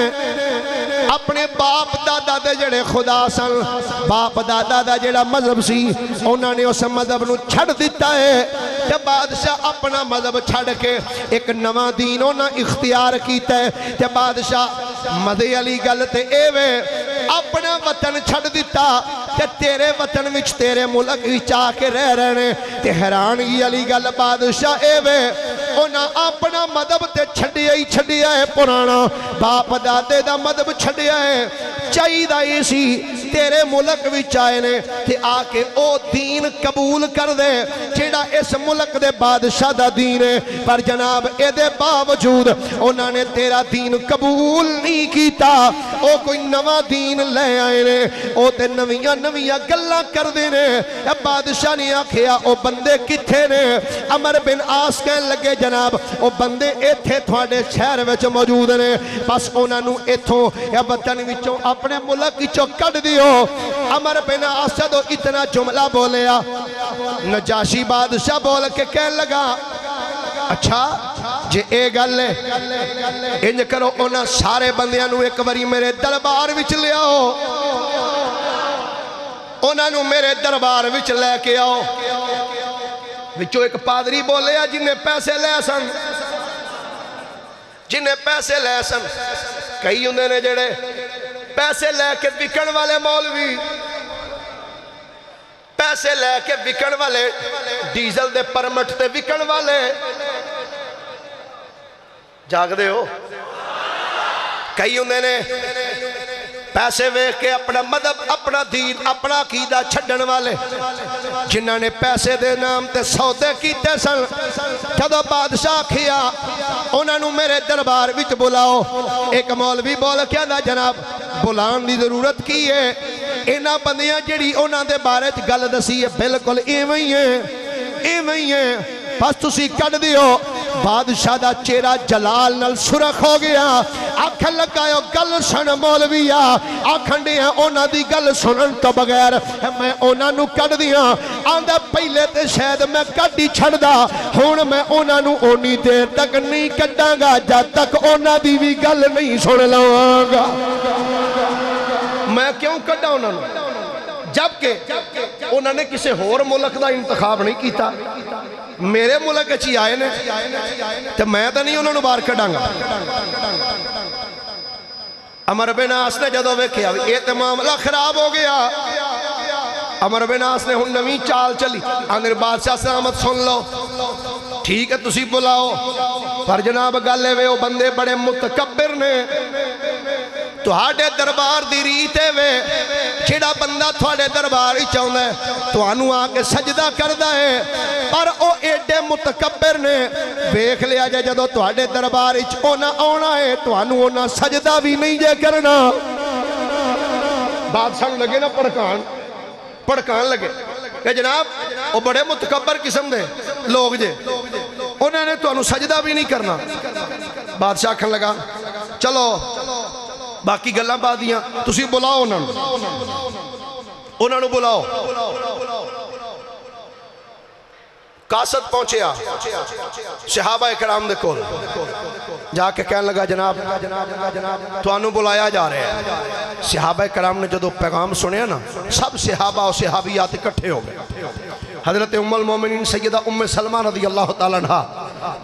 اپنے باپ دادا دے جڑے خدا سن باپ دادا دا جڑا مذہب سی انہوں نے اس مذہب نو چھڑ دیتا ہے تے بادشاہ اپنا مذہب چھڑ کے ایک نواں دین انہاں اختیار کیتا ہے تے بادشاہ مزے علی گل تے اے وے اپنا وطن چھڑ دیتا تے تیرے وطن وچ تیرے ملک وچ آ کے رہ رہے تے حیرانگی علی گل بادشاہ اے وے انہاں اپنا مذہب تے چھڈیا ہے پرانا باپ دادے دا مذہب چھڈیا ہے چاہیدا اسی تیرے ملک وچ آئے نے تے آ کے او دین قبول کر دے جیڑا اس ملک دے بادشاہ دا دین ہے پر جناب اے دے باوجود انہاں نے تیرا دین قبول نہیں کیتا او کوئی نواں دین لے آئے نے او تے نویاں گلاں کر دے نے بادشاہ نے آکھیا او بندے کتھے نے عمر بن عاص کہن لگے جناب او بندے ایتھے تھوڑے شہر وچ موجود نے بس انہاں نو ایتھوں یا وطن وچوں اپنے ملک وچوں کڈ دیو عمر بن عاص جدوں اتنا جملہ بولیا نجاشی بادشاہ بول کے کہن لگا اچھا جے اے گل ہے انج کرو انہاں سارے بندیاں نو ایک واری میرے دربار وچ لے آؤ انہاں نو میرے دربار وچ لے کے آؤ وچوں ایک پادری بولیا جنہیں پیسے لے سن کئی ہوندے نے جڑے پیسے لے کے وکن والے مولوی پیسے لے کے وکن والے ڈیزل دے پرمٹ تے وکن والے جاگ دے ہو کئی ہوندے نے پیسے ویکھ کے اپنا مذہب اپنا دین اپنا عقیدہ چھڈن والے جنہاں نے پیسے دے نام تے سودے کیتے سن جدوں بادشاہ کھیا انہاں نو میرے دربار وچ بلاؤ ایک مولوی بول کے آندا جناب بلان دی ضرورت کی ہے انہاں بندیاں جڑی انہاں دے بارے چ گل دسی ہے بالکل ایویں ہی ہے بس تسی کڈ دیو بادشاہ دا چہرہ جلال نال سرخ ہو گیا آکھن لگا گل سن مولویا آکھن دیا انہاں دی گل سنن تو بغیر میں انہاں نو کڈ دیا آندا پہلے تے شاید میں کڈ ہی چھڑ دا ہن میں انہاں نو اونی دیر تک نہیں کڈاں گا جب تک انہاں دی بھی گل نہیں سن لواں گا میں کیوں کڈا انہاں نو جبکہ انہوں نے کسی اور ملک دا انتخاب نہیں کیتا میرے ملک اچھی آئے نے تو میں تو نہیں انہوں نے باہر کڈاں گا عمر بن عاص نے جدو ویکھیا یہ تو معاملہ خراب ہو گیا عمر بن عاص نے ہن نویں چال چلی آندر بادشاہ سلامت سن لو ٹھیک ہے تسی بلاؤ پر جناب گل ہے وہ بندے بڑے متکبر نے تہاڈے دربار دی ریت ہے جڑا بندہ تہاڈے دربار وچ آوندا ہے تانوں آ کے سجدہ کردا ہے پر او ایڈے متکبر نے ویکھ لیا جے جدوں تہاڈے دربار وچ اونا آونا ہے تانوں اونا سجدہ بھی نہیں جے کرنا بادشاہ لگے نا پڑکان لگے کہ جناب وہ بڑے متکبر قسم دے لوگ جے انہوں نے تانوں سجدہ بھی نہیں کرنا بادشاہ کھن لگا چلو باقی گلاں بعد دیاں تسی بلاؤ انہوں نے بلاؤ قاصد پہنچیا صحابہ اکرام دے کول جا کے کہنے لگا جناب تانوں بلایا جا رہے ہیں صحابہ اکرام نے جدو پیغام سنیا نا سب صحابہ اور صحابیات اکٹھے ہو گئے حضرت ام المومنین سیدہ ام سلمہ رضی اللہ تعالیٰ عنہ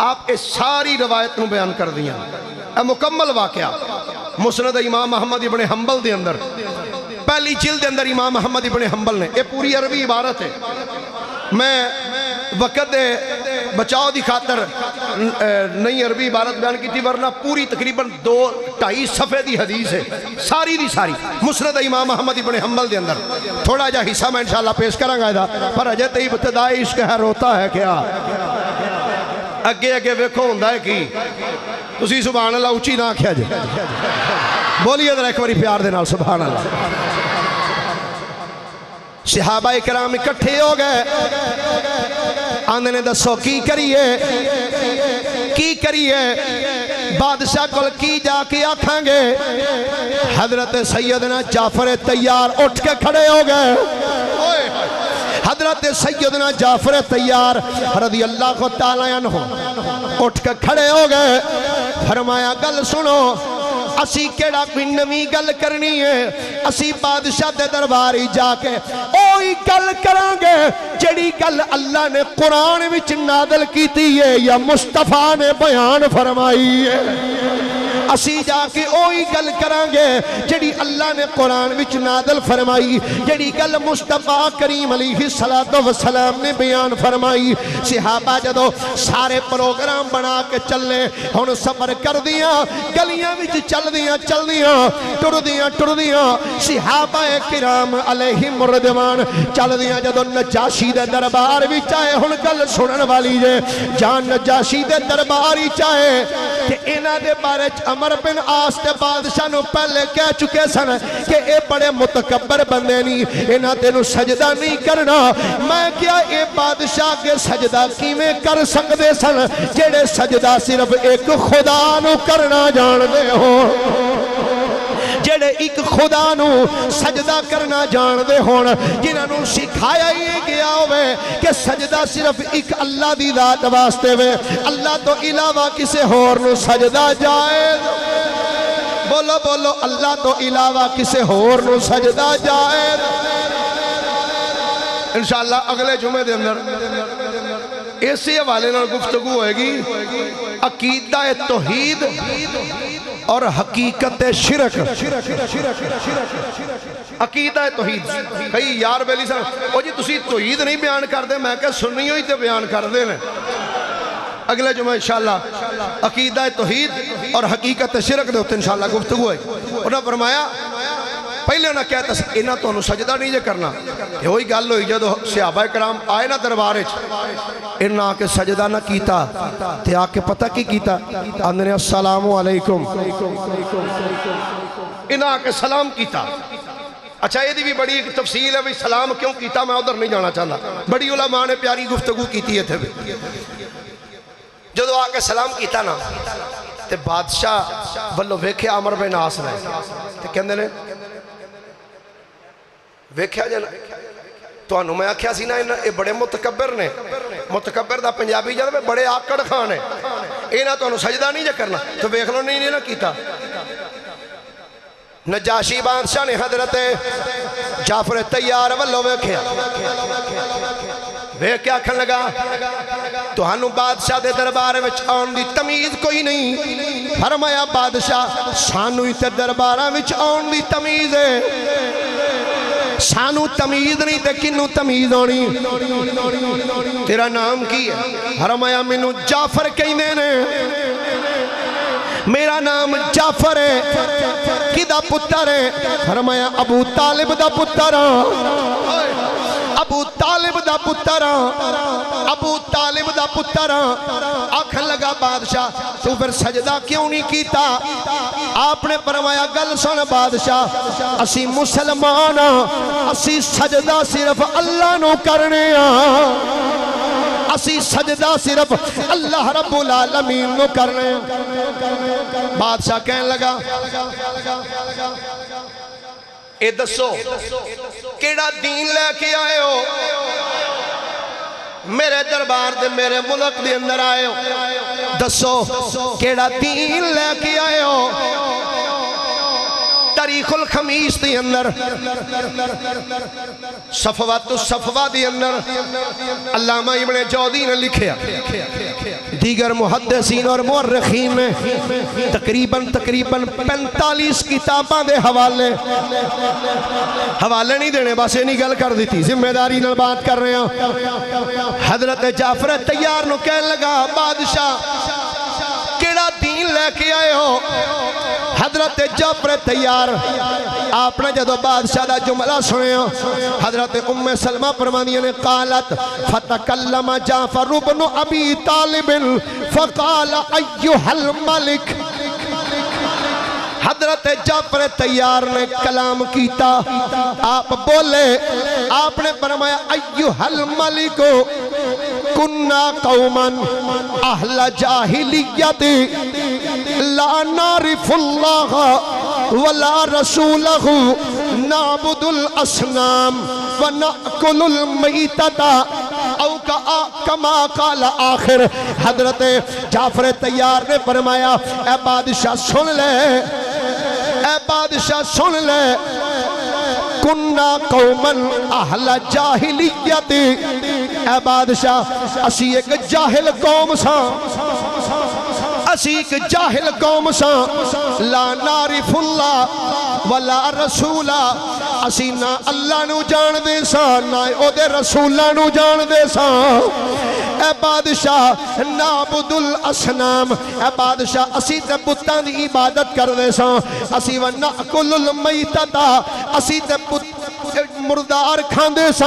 آپ اس ساری روایت نو بیان کر دیا اے مکمل واقعہ مسند امام محمد ابن حنبل دے اندر پہلی جلد دے اندر امام محمد ابن حنبل نے یہ پوری عربی عبارت ہے میں وقت دے بچاؤ دی خاطر نئی عربی عبارت بیان کی تھی ورنہ پوری تقریباً 2-2.5 صفحے دی حدیث ہے ساری دی ساری مسند امام محمد ابن حنبل دے اندر تھوڑا جا حصہ میں انشاءاللہ پیش کروں گا پر اجے تے ابتدائی عشق ہے روتا ہے کیا اگے ویکھو ہوندا ہے کی تسی سبحان اللہ اونچی نہ آکھیا جے بولیے ذرا ایک باری پیار دے نال سبحان اللہ صحابہ اکرام اکٹھے ہو گئے آندھے نے دسو کی کریے بادشاہ کل کی جا کے آکھاں گے حضرت سیدنا جعفر تیار اٹھ کے کھڑے ہو گئے حضرت سیدنا جعفر تیار رضی اللہ تعالیٰ عنہ اٹھ کے کھڑے ہو گئے فرمایا گل سنو اسی کیڑا کوئی نویں گل کرنی ہے اسی بادشاہ دے درباری جا کے اوہی گل کریں گے جڑی گل اللہ نے قرآن وچ نازل کیتی ہے یا مصطفیٰ نے بیان فرمائی ہے اسی جا کے اوہی گل کریں گے جڑی اللہ نے قرآن وچ نازل فرمائی جڑی گل مصطفیٰ کریم علیہ السلام نے بیان فرمائی صحابہ جدو سارے پروگرام بنا کے چلے ہن سفر کر دیاں گلیاں وچ چل دیاں ٹر دیاں صحابہ کرام علیہم الرضوان چل دیاں جدو نجاشی دے دربار وچ آئے ہن گل سنن والی جے جان نجاشی دے دربار وچ آئے کہ انہاں دے بارے عمر بن عاص دے بادشاہ نو پہلے کہہ چکے سن کہ اے بڑے متکبر بندے نہیں انہاں تینوں سجدہ نہیں کرنا میں کیا اے بادشاہ کے سجدہ کیویں کر سکدے سن جڑے سجدہ صرف ایک خدا نو کرنا جان دے ہو جڑے ایک خدا نو سجدہ کرنا جان دے ہون جنہاں نو سکھایا ہی گیا ہوئے کہ سجدہ صرف ایک اللہ دی ذات واسطے وے اللہ تو علاوہ کسے ہور نو سجدہ جائز بولو بولو اللہ تو علاوہ کسے ہور نو سجدہ جائز انشاءاللہ اگلے جمعے دے اندر اسی حوالے نال گفتگو ہوئے گی عقیدہ توحید اور حقیقت شرک عقیدہ توحید کئی یار بیلی صاحب او جی تسی توحید نہیں بیان کر دے میں کہ سنی ہوئی تے بیان کر دے نے اگلے جمعہ انشاءاللہ عقیدہ توحید اور حقیقت شرک دے ہوتے انشاءاللہ گفتگو ہے انہوں نے فرمایا پہلے انہوں نے کہتا انہوں تو انہوں سجدہ نہیں جے کرنا یہ ہوئی گل ہوئی جدو صحابہ کرام آئے نا دربارے انہوں آکے سجدہ نہ کیتا تے آکے پتہ کی کیتا انہوں نے السلام علیکم انہوں آکے سلام کیتا اچھا یہ بھی بڑی تفصیل ہے سلام کیوں کیتا میں ادھر نہیں جانا چاہتا بڑی علماء نے پیاری گفتگو کیتی ہے تھے جدو آکے سلام کیتا نا تے بادشاہ ولو ویکھے عمر بن عاص نے تے کہندے نے ویکھیا جنا تو انہوں میں آکھیا سی نا یہ بڑے متکبر نے متکبر دا پنجابی جانا میں بڑے آکڑ خان ہیں اینا تو انہوں سجدہ نہیں جا کرنا تو ویکھ لو نہیں کیتا نجاشی بادشاہ نے حضرت جعفر تیار واللو ویکھیا ویکھیا کھن لگا تو ہنو بادشاہ دے دربارے وچ آن دی تمیز کوئی نہیں فرمایا بادشاہ سانوی تے دربارہ وچ آن دی تمیز ہے سانو تمیز نہیں تے کنو تمیز ہونی تیرا نام کی ہے فرمایا منو جعفر کہنے نے میرا نام جعفر ہے کدا پتر ہے فرمایا ابو طالب دا پتر ابو طالب دا پتر ابو طالب دا پتر آکھن لگا بادشاہ تو پھر سجدہ کیوں نہیں کیتا آپ نے فرمایا گل سن بادشاہ اسی مسلمان اسی سجدہ صرف اللہ نو کرنے اسی سجدہ صرف اللہ رب العالمین نو کرنے بادشاہ کہنے لگا اے دسو کیڑا دین لے کے آئے ہو میرے دربار دے میرے ملک دے اندر آئے ہو دسو کیڑا دین لے کے آئے ہو تاریخ الخمیس دی اندر صفوات الصفوہ دی اندر علامہ ابن جوزی نے لکھیا دیگر محدثین اور مورخین نے تقریباً 45 کتاباں دے حوالے نہیں دینے بس یہ نہیں گل کر دیتی ذمہ داری نال بات کر رہے ہیں حضرت جعفر تیار نو کہنے لگا بادشاہ کیڑا دین لے کے آئے ہو حضرت جعفر تیار آپ نے جدو بادشاہ دا جملہ سنے ہو حضرت ام سلمہ فرمانیہ نے قالت فتکلم جعفر ابن ابی طالب فقال ایوہ الملک حضرت جعفر تیار نے کلام کیتا آپ بولے آپ نے فرمایا ایوہ الملک کننا قوما اہل جاہلیت لا نعرف اللہ ولا رسولہ نعبد الاسنام ونأکل المیتتا او کما قال آخر حضرت جعفر تیار نے فرمایا اے بادشاہ سن لے اے بادشاہ سن لے کننا قومن اہل جاہلیت اے بادشاہ اسی ایک جاہل قوم سا اسی ایک جاہل قوم سا لا نعرف اللہ ولا رسولا اسی نہ اللہ نو جان دے سا نہ او دے رسولہ نو جان دے سا اے بادشاہ نعبد الاسنام اے بادشاہ اسی تے بتاں دی عبادت کر دے سا اسی ونأکل المیتتا اسی تے مردار کھاندے سا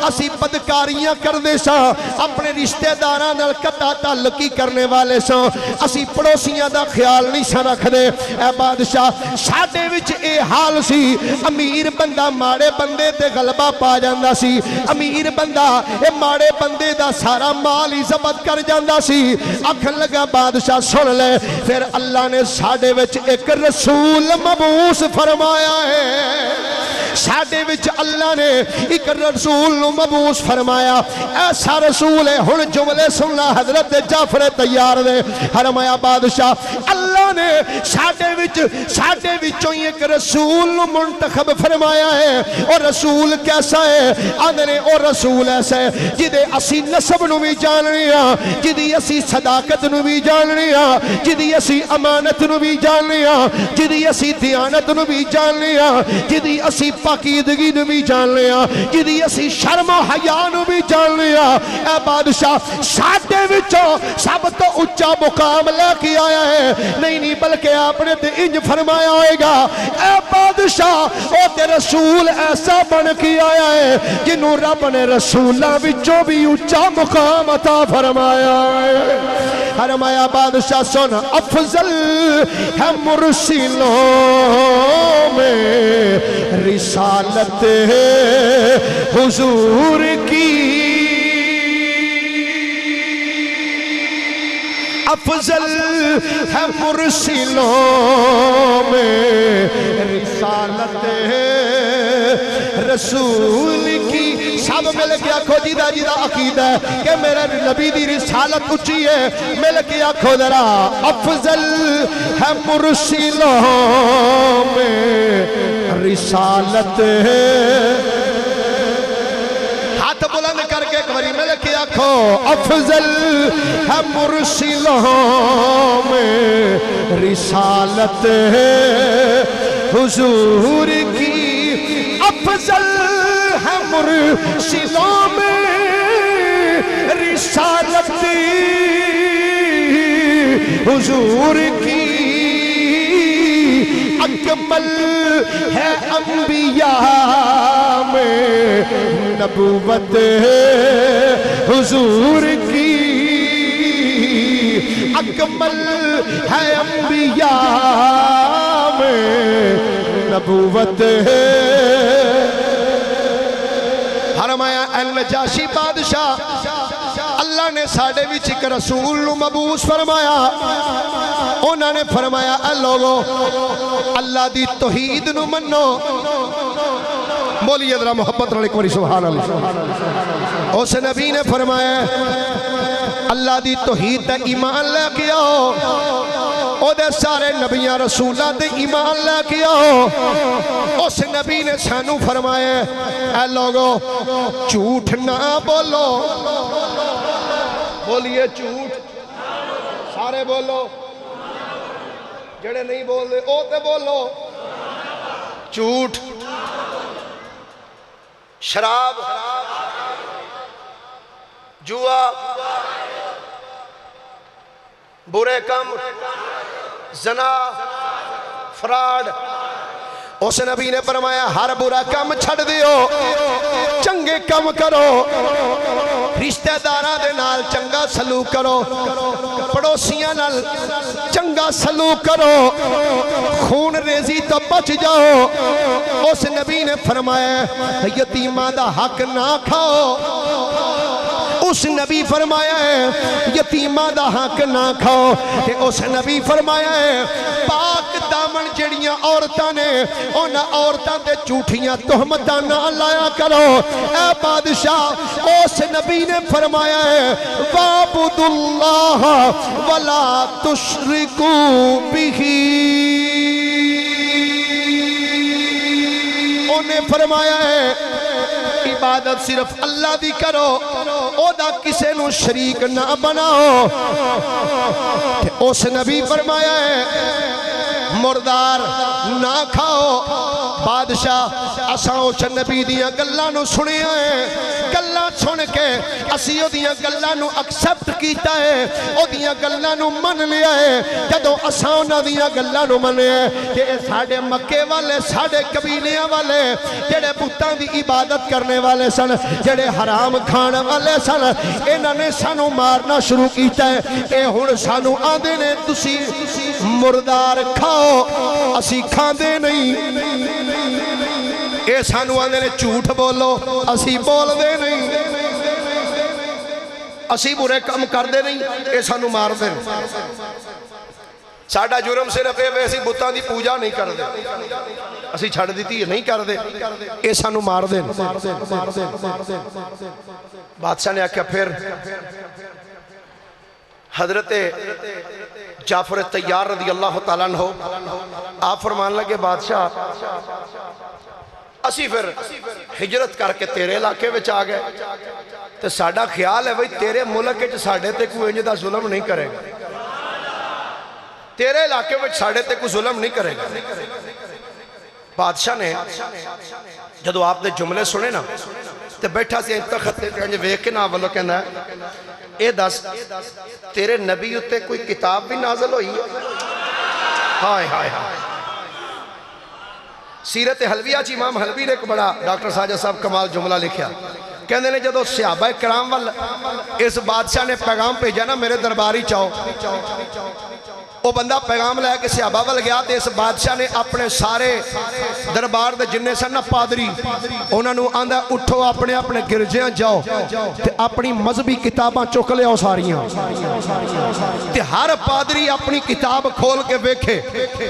اسی بدکاریاں کر دے سا اپنے رشتہ داراں نال قطع تعلقی کرنے والے سا اسی پڑوسیاں دا خیال نہیں سا رکھ دے اے بادشاہ ساڈے وچ اے حال سی امیر بندہ ماڑے بندے تے غلبہ پا جاندا سی امیر بندہ اے ماڑے بندے دا سارا مال ہی ضبط کر جاندا سی آکھن لگا بادشاہ سن لے پھر اللہ نے ساڈے وچ ایک رسول مبعوث فرمایا ہے ساڈے وچ اللہ نے ایک رسول مبعوث فرمایا ایسا رسول ہے ہن جملے سننا حضرت جعفر تیار دے فرمایا بادشاہ اللہ نے ساڈے وچوں ایک رسول منتخب فرمایا ہے اور رسول کیسا ہے آندھنے اور رسول ایسا ہے جدے اسی نسب نو بھی جاننی ہاں جدی اسی صداقت نو بھی جاننی ہاں جدی اسی امانت نو بھی جاننی ہاں جدی اسی دیانت نو بھی جاننی ہاں جدی اسی پاکیدگی نو بھی جان لیا جدی اسی شرم و حیا نو بھی جان لیا اے بادشاہ ساڈے وچوں سب تو اونچا مقام لے کے آیا ہے نہیں بلکہ آپ نے تے انج فرمایا ہوئے گا اے بادشاہ او تے رسول ایسا بن کے آیا ہے جنہوں رب نے رسولہ وچوں بھی اونچا مقام عطا فرمایا ہے فرمایا بادشاہ سن افضل ہے مرسلوں میں رسالت حضور کی افضل ہے مرسلوں میں رسالت رسول کی سب مل کے آکھو جیدہ عقیدہ ہے کہ میرے نبی دی رسالت اچھی ہے مل کے آکھو ذرا افضل ہے مرسلوں میں رسالت ہاتھ بلند کر کے ایک باری مل کے آکھو افضل ہے مرسلوں میں رسالت حضور کی افضل ہے مرسلوں میں رسالت حضور کی اکمل ہے انبیاء میں نبوت حضور کی اکمل ہے انبیاء میں نبوت فرمایا النجاشی بادشاہ اللہ نے ساڑے وچ ایک رسول مبعوث فرمایا انہوں نے فرمایا اے لوگو اللہ دی توحید نو منو بولیے ذرا محبت رلے کوری سبحان اللہ اس نبی نے فرمایا اللہ دی توحید تے ایمان لے کے آؤ او دے سارے نبیاں رسولہ تے ایمان لے کے آؤ اس نبی نے سانو فرمایا اے لوگو جھوٹ نہ بولو بولیے جھوٹ سارے بولو جڑے نہیں بول دے او تے بولو جھوٹ شراب جوا برے کم زنا فراڈ اس نبی نے فرمایا ہر برا کم چھڑ دیو چنگے کم کرو رشتہ داراں دے نال چنگا سلوک کرو پڑوسیاں نال چنگا سلوک کرو خون ریزی تو بچ جاؤ اس نبی نے فرمایا یتیماں دا حق نہ کھاؤ اس نبی فرمایا ہے یتیمہ دا حق نہ کھاؤ کہ اس نبی فرمایا ہے پاک دامن جڑیاں عورتاں نے ان عورتاں دے جھوٹیاں تہمتاں نہ لایا کرو اے بادشاہ اس نبی نے فرمایا ہے وَعْبُدُ اللَّهَ وَلَا تُشْرِكُوا بِهِ انہیں فرمایا ہے عبادت صرف اللہ دی کرو او دا کسے نو شریک نہ بناؤ اس نبی فرمایا ہے مردار نہ کھاؤ بادشاہ اساں اس نبی دیاں گلاں نو سنیا ہے گلاں سن کے اسی او دیاں گلاں نو ایکسپٹ کیتا ہے او دیاں گلاں نو من لیا ہے جدوں اساں انہاں دیاں گلاں نو منیا ہے کہ ساڈے مکے والے ساڈے قبیلیاں والے جڑے بتاں دی عبادت کرنے والے سن جڑے حرام کھان والے سن انہاں نے سانو مارنا شروع کیتا ہے اے ہن سانو آندے نے تسی مردار کھاؤ اسی کھاندے نہیں اے سانو آندے نے جھوٹ بولو اسی بول دے نہیں اسی برے کم کر دے نہیں اے سانو مار دے ساڈا جرم صرف اے ویسی بتاں دی پوجا نہیں کر دے اسی چھڑ دیتی نہیں کر دے اے سانو مار دے بادشاہ نے آکھیا پھر حضرت جعفر طیار رضی اللہ تعالیٰ عنہ آپ فرمان لگے بادشاہ اسی پھر ہجرت کر کے تیرے علاقے وچ آ گئے تو ساڈا خیال ہے بھئی تیرے ملک وچ ساڈے تے کوئی انج دا ظلم نہیں کرے گا تیرے علاقے وچ ساڈے تے کوئی ظلم نہیں کرے گا بادشاہ نے جدو آپ نے جملے سنے نا تو بیٹھا سی انتخت ویک کے نا والو کہنا ہے اے دس تیرے نبی اتے کوئی کتاب بھی نازل ہوئی ہے ہائے ہائے ہائے سیرت حلویہ چی امام حلوی نے ایک بڑا ڈاکٹر ساجد صاحب کمال جملہ لکھیا کہنے نے جدو صحابہ کرام وال اس بادشاہ نے پیغام بھیجا نا میرے درباری چاہو وہ بندہ پیغام لے کے صحابہ وال گیا تے اس بادشاہ نے اپنے سارے دربار دے جننے سن نا پادری انہاں نو آندا اٹھو اپنے اپنے گرجیاں جاؤ تے اپنی مذہبی کتاباں چک لے آؤ ساریاں تے ہر پادری اپنی کتاب کھول کے ویکھے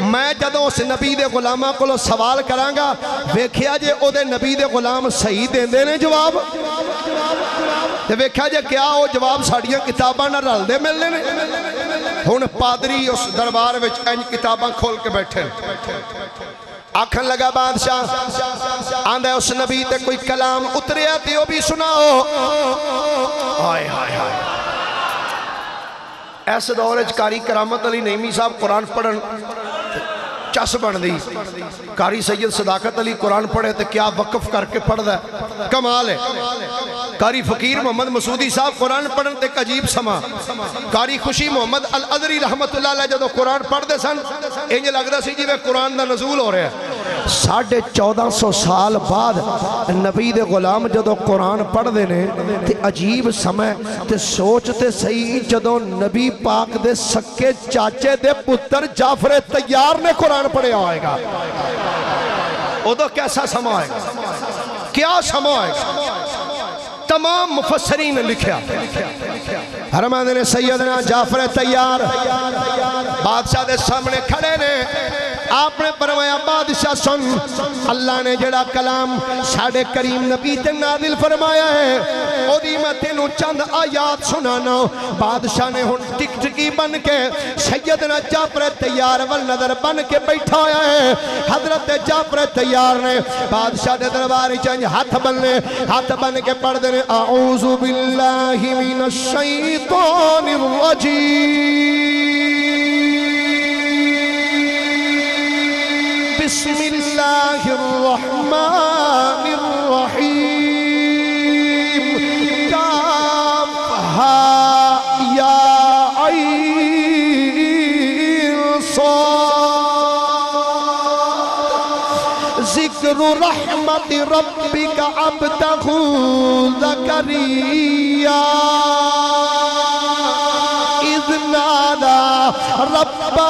میں جدوں اس نبی دے غلاماں کولوں سوال کراں گا ویکھیا جے او دے نبی دے غلام صحیح دیندے نے جواب تے ویکھیا جے کیا او جواب ساڈیاں کتاباں نال رل دے ملنے نے ہن پادری اس دربار وچ انج کتاباں کھول کے بیٹھے آکھن لگا بادشاہ آندھا اس نبی تے کوئی کلام اتریا تے وہ بھی سناؤ آئے آئے آئے ایسے دورج کاری کرامت علی نعیمی صاحب قرآن پڑھن چس بن دی کاری سید صداقت علی قرآن پڑھے تو کیا وقف کر کے پڑھ دا کمال ہے کاری فقیر محمد مسعودی صاحب قرآن پڑھن تے عجیب سما کاری خوشی محمد الازری رحمت اللہ علیہ جدو قرآن پڑھ دے سن انج لگ دا سی جی وہ قرآن دا نزول ہو رہا ہے 1450 سال بعد نبی دے غلام جدو قرآن پڑھ دے نے تے عجیب سمے تے سوچ تے صحیح جدو نبی پاک دے سکے چاچے دے پتر جعفر طیار نے قرآن پڑھے آئے گا وہ تو کیسا سما آئے گا کیا سما آئے گا تمام مفسرین نے لکھیا حرمان نے سیدنا جعفر طیار بادشاہ دے سامنے کھڑے نے آپ نے فرمایا بادشاہ سن اللہ نے جڑا کلام ساڑھے کریم نبی تے نازل فرمایا ہے او دی میں تینوں چند آیات سنانا بادشاہ نے ہن ٹک ٹکی بن کے سیدنا جعفر طیار والنظر بن کے بیٹھا ہویا ہے حضرت جعفر طیار نے بادشاہ دے درباری چنج ہاتھ بن کے پڑھ دے اعوذ باللہ من الشیطان الرجیم بسم اللہ الرحمن الرحیم کافہا یا عین صاد ذکر رحمت ربک عبدہ زکریا اذ نادا ربہ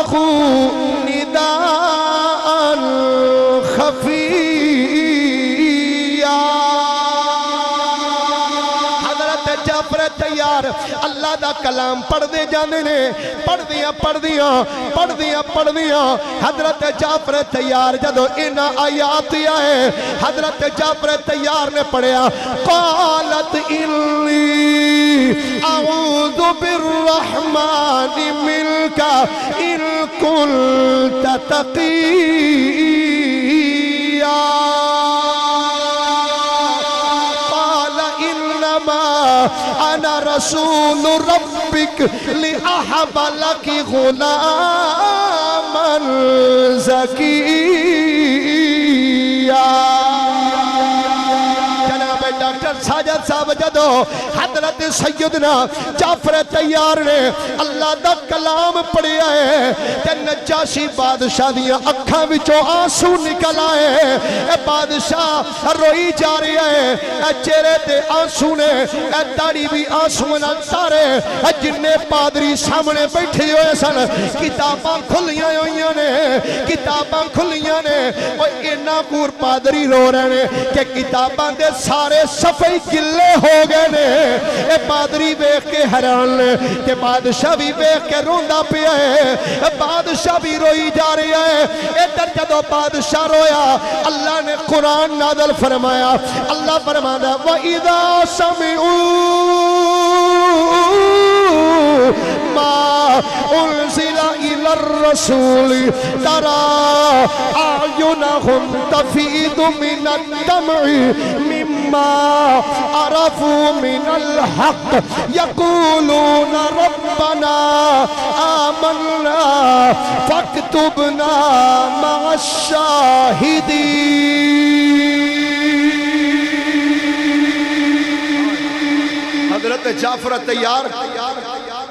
نداء خفیہ حضرت جعفر طیار اللہ دا کلام پڑھ دے جانے نے پڑھ دیاں حضرت جعفر طیار جدو انہا آیات آئے حضرت جعفر طیار نے پڑھیا قالت انی اعوذ بالرحمن ملکا ان کنت تقیا انا رسول ربک لأحب لک غلاما زکیا۔ جناب ڈاکٹر ساجد صاحب جدو حضرت سیدنا جعفر تیار نے اللہ دا کلام پڑھیا ہے تے نجاشی بادشاہ دیاں اکھاں وچوں آنسو نکل آئے، اے بادشاہ روئی جا رہی ہے، اے چہرے تے آنسو نے، اے داڑھی بھی آنسو نال تارے، اے جننے پادری سامنے بیٹھے ہوئے سن کتاباں کھلیاں ہوئیاں نے، کتاباں کھلیاں نے، اور اینا کور پادری رو رہے نے کہ کتاباں دے سارے صفحے گلے ہو گئے نے۔ اے پادری بیخ کے حیران نے کہ بادشاہ بھی بیخ کے روندہ پیا ہے، بادشاہ بھی روئی جا رہی ہے۔ ادھر جدو بادشاہ رویا اللہ نے قرآن نازل فرمایا، اللہ فرمایا وَإِذَا سَمِعُوا مَا أُنزِلَ إِلَى الرَّسُولِ تَرَى أَعْيُنَهُمْ تَفِيضُ مِنَ الدَّمْعِ مِمَّا عَرَفُوا مِنَ الْحَقِّ يَقُولُونَ رَبَّنَا آمَنَّا فَاكْتُبْنَا مَعَ الشَّاهِدِينَ۔ حضرت جعفر تیار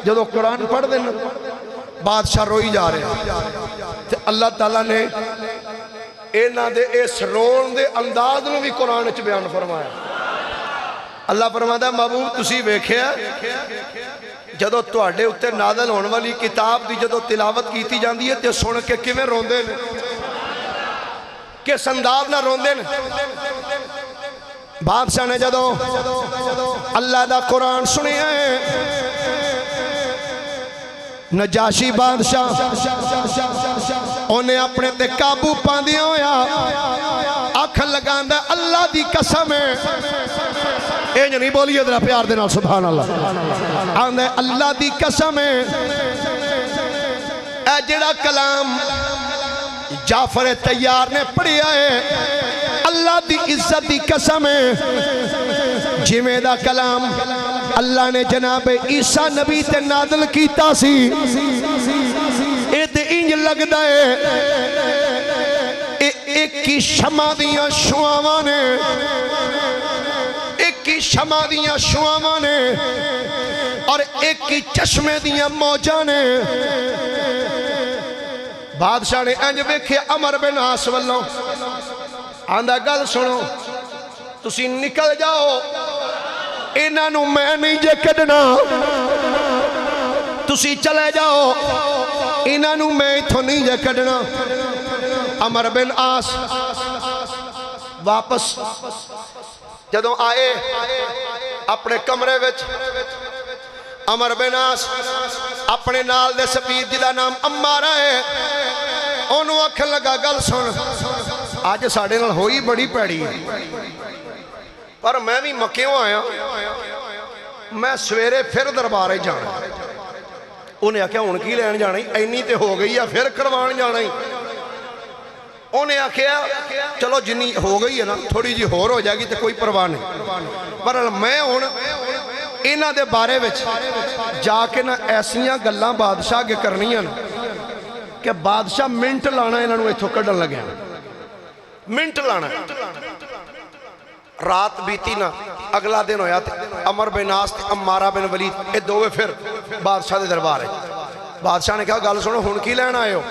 جدو قرآن پڑھ دینا بادشاہ روئی جا رہے ہیں، اللہ تعالیٰ نے اینا دے اس رون دے انداز نو بھی قرآن اچھ بیان فرمایا۔ اللہ فرماتا ہے محبوب تسی ویکھیا جدو تواڈے اتے نازل ہونے والی کتاب دی جدو تلاوت کیتی جاندی ہے تے سن کے کیویں روندے نے، کس انداز نہ روندے نے۔ بادشاہ نے جدو اللہ دا قرآن سنیا ہے، نجاشی بادشاہ انہیں اپنے تے قابو پاندی ہویا، آنکھ لگاندہ اللہ دی قسم ہے، اے نہیں بولیے ذرا پیار دینا سبحان اللہ، آندھے اللہ دی قسم ہے اے جڑا کلام جعفر تیار نے پڑھیا ہے، اللہ دی عزت دی قسم ہے جویں دا کلام اللہ نے جناب عیسیٰ نبی تے نازل کیتا سی، اے تے انج لگدا ہے ایک کی شمع دیاں شعاواں نے، ایک کی شمع دیاں شعاواں نے اور ایک کی چشمے دیاں موجاں نے۔ بادشاہ نے انج ویکھے عمر بن عاص والوں آندہ گل سنو تسی نکل جاؤ، انہوں میں نہیں جے کڈنا، تسی چلے جاؤ، انہوں میں اتھو نہیں جے کڈنا۔ عمر بن عاص واپس جدوں آئے اپنے کمرے وچ، عمر بن عاص اپنے نال دے سپید جدا نام عمارہ ہے، انہوں اکھن لگا گل سن آج ساڑھے نال ہوئی بڑی پیڑی ہے، پر میں بھی مکیوں آیا، میں سویرے پھر دربارے جانا، انہیں آکھیا ان کی لین جانا ہی اینی تے ہو گئی یا پھر کروان جانا ہی، انہیں آکھیا چلو جنی ہو گئی ہے نا تھوڑی جی ہور ہو جائے گی تے کوئی پرواہ نہیں، پر میں ہون انہاں دے بارے وچ جا کے نا ایسیاں گلاں بادشاہ کے کرنیاں کہ بادشاہ منٹ لانا انہوں ایتھو کڈن لگے، منٹ لانا۔ رات بیتی نا اگلا دن ہویا تھے عمر بن عاص تے عمارہ بن ولید اے دووے پھر بادشاہ دے دربار ہے۔ بادشاہ نے کہا گل سنو ہن کی لینا آئے ہو؟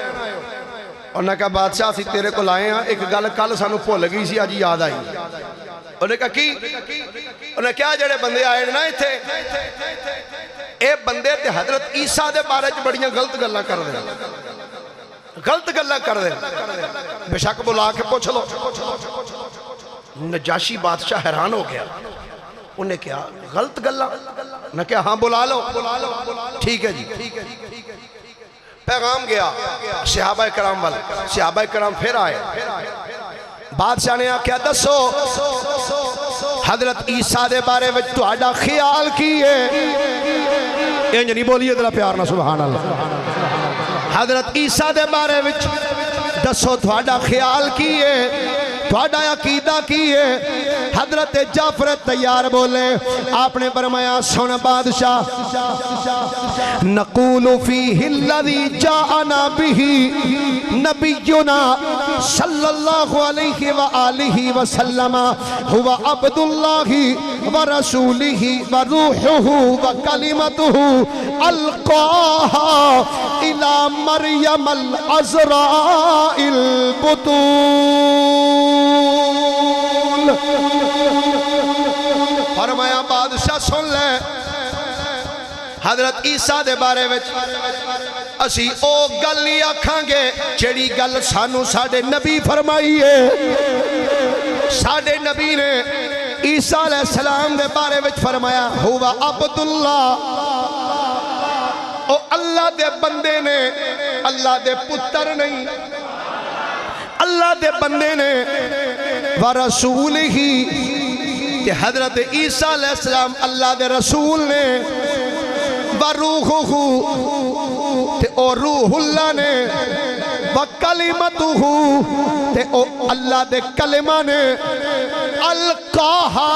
انہوں نے کہا بادشاہ سی تیرے کو لائے ہیں ایک گل کل سانو بھول گئی سی آج یاد آئی۔ انہوں نے کہا کی؟ انہوں نے کہا جڑے بندے آئے نا تھے اے بندے تے حضرت عیسیٰ دے بارے چ بڑیاں غلط گلاں کر دے، غلط گلاں کر دے، بے شک بلا کے پوچھ لو۔ نجاشی بادشاہ حیران ہو گیا، انہیں کہا غلط گلاں؟ نہ کہا ہاں بلا لو، ٹھیک ہے جی۔ پیغام گیا صحابہ کرام والا، صحابہ کرام پھر آئے، بادشاہ نے کیا دسو حضرت عیسیٰ دے بارے وچ تہاڈا خیال کی ہے؟ انج نہیں بولیے ذرا پیار نہ سبحان اللہ۔ حضرت عیسیٰ دے بارے وچ دسو تہاڈا خیال کی ہے، تہاڈا عقیدہ کی ہے؟ حضرت جعفر تیار بولے، آپ نے فرمایا سن بادشاہ، نقول فیہ الذی جاءنا بہ نبینا صلی اللہ علیہ وآلہ وسلم هو عبد اللہ ورسولہ وروحہ وکلمتہ القاها الى مریم العذراء البتول۔ فرمایا بادشاہ سن لے، حضرت عیسیٰ دے بارے وچ اسی او گل ہی آکھاں گے جیڑی گل سانو ساڈے نبی فرمائی ہے۔ ساڈے نبی نے عیسیٰ علیہ السلام دے بارے وچ فرمایا ہوا عبداللہ، او اللہ دے بندے نے، اللہ دے پتر نہیں، اللہ دے بندے نے، ورسول ہی کہ حضرت عیسیٰ علیہ السلام اللہ دے رسول نے، وروحہ تے او روح اللہ نے، وکلمتہ تے او اللہ دے کلمہ نے، القاہا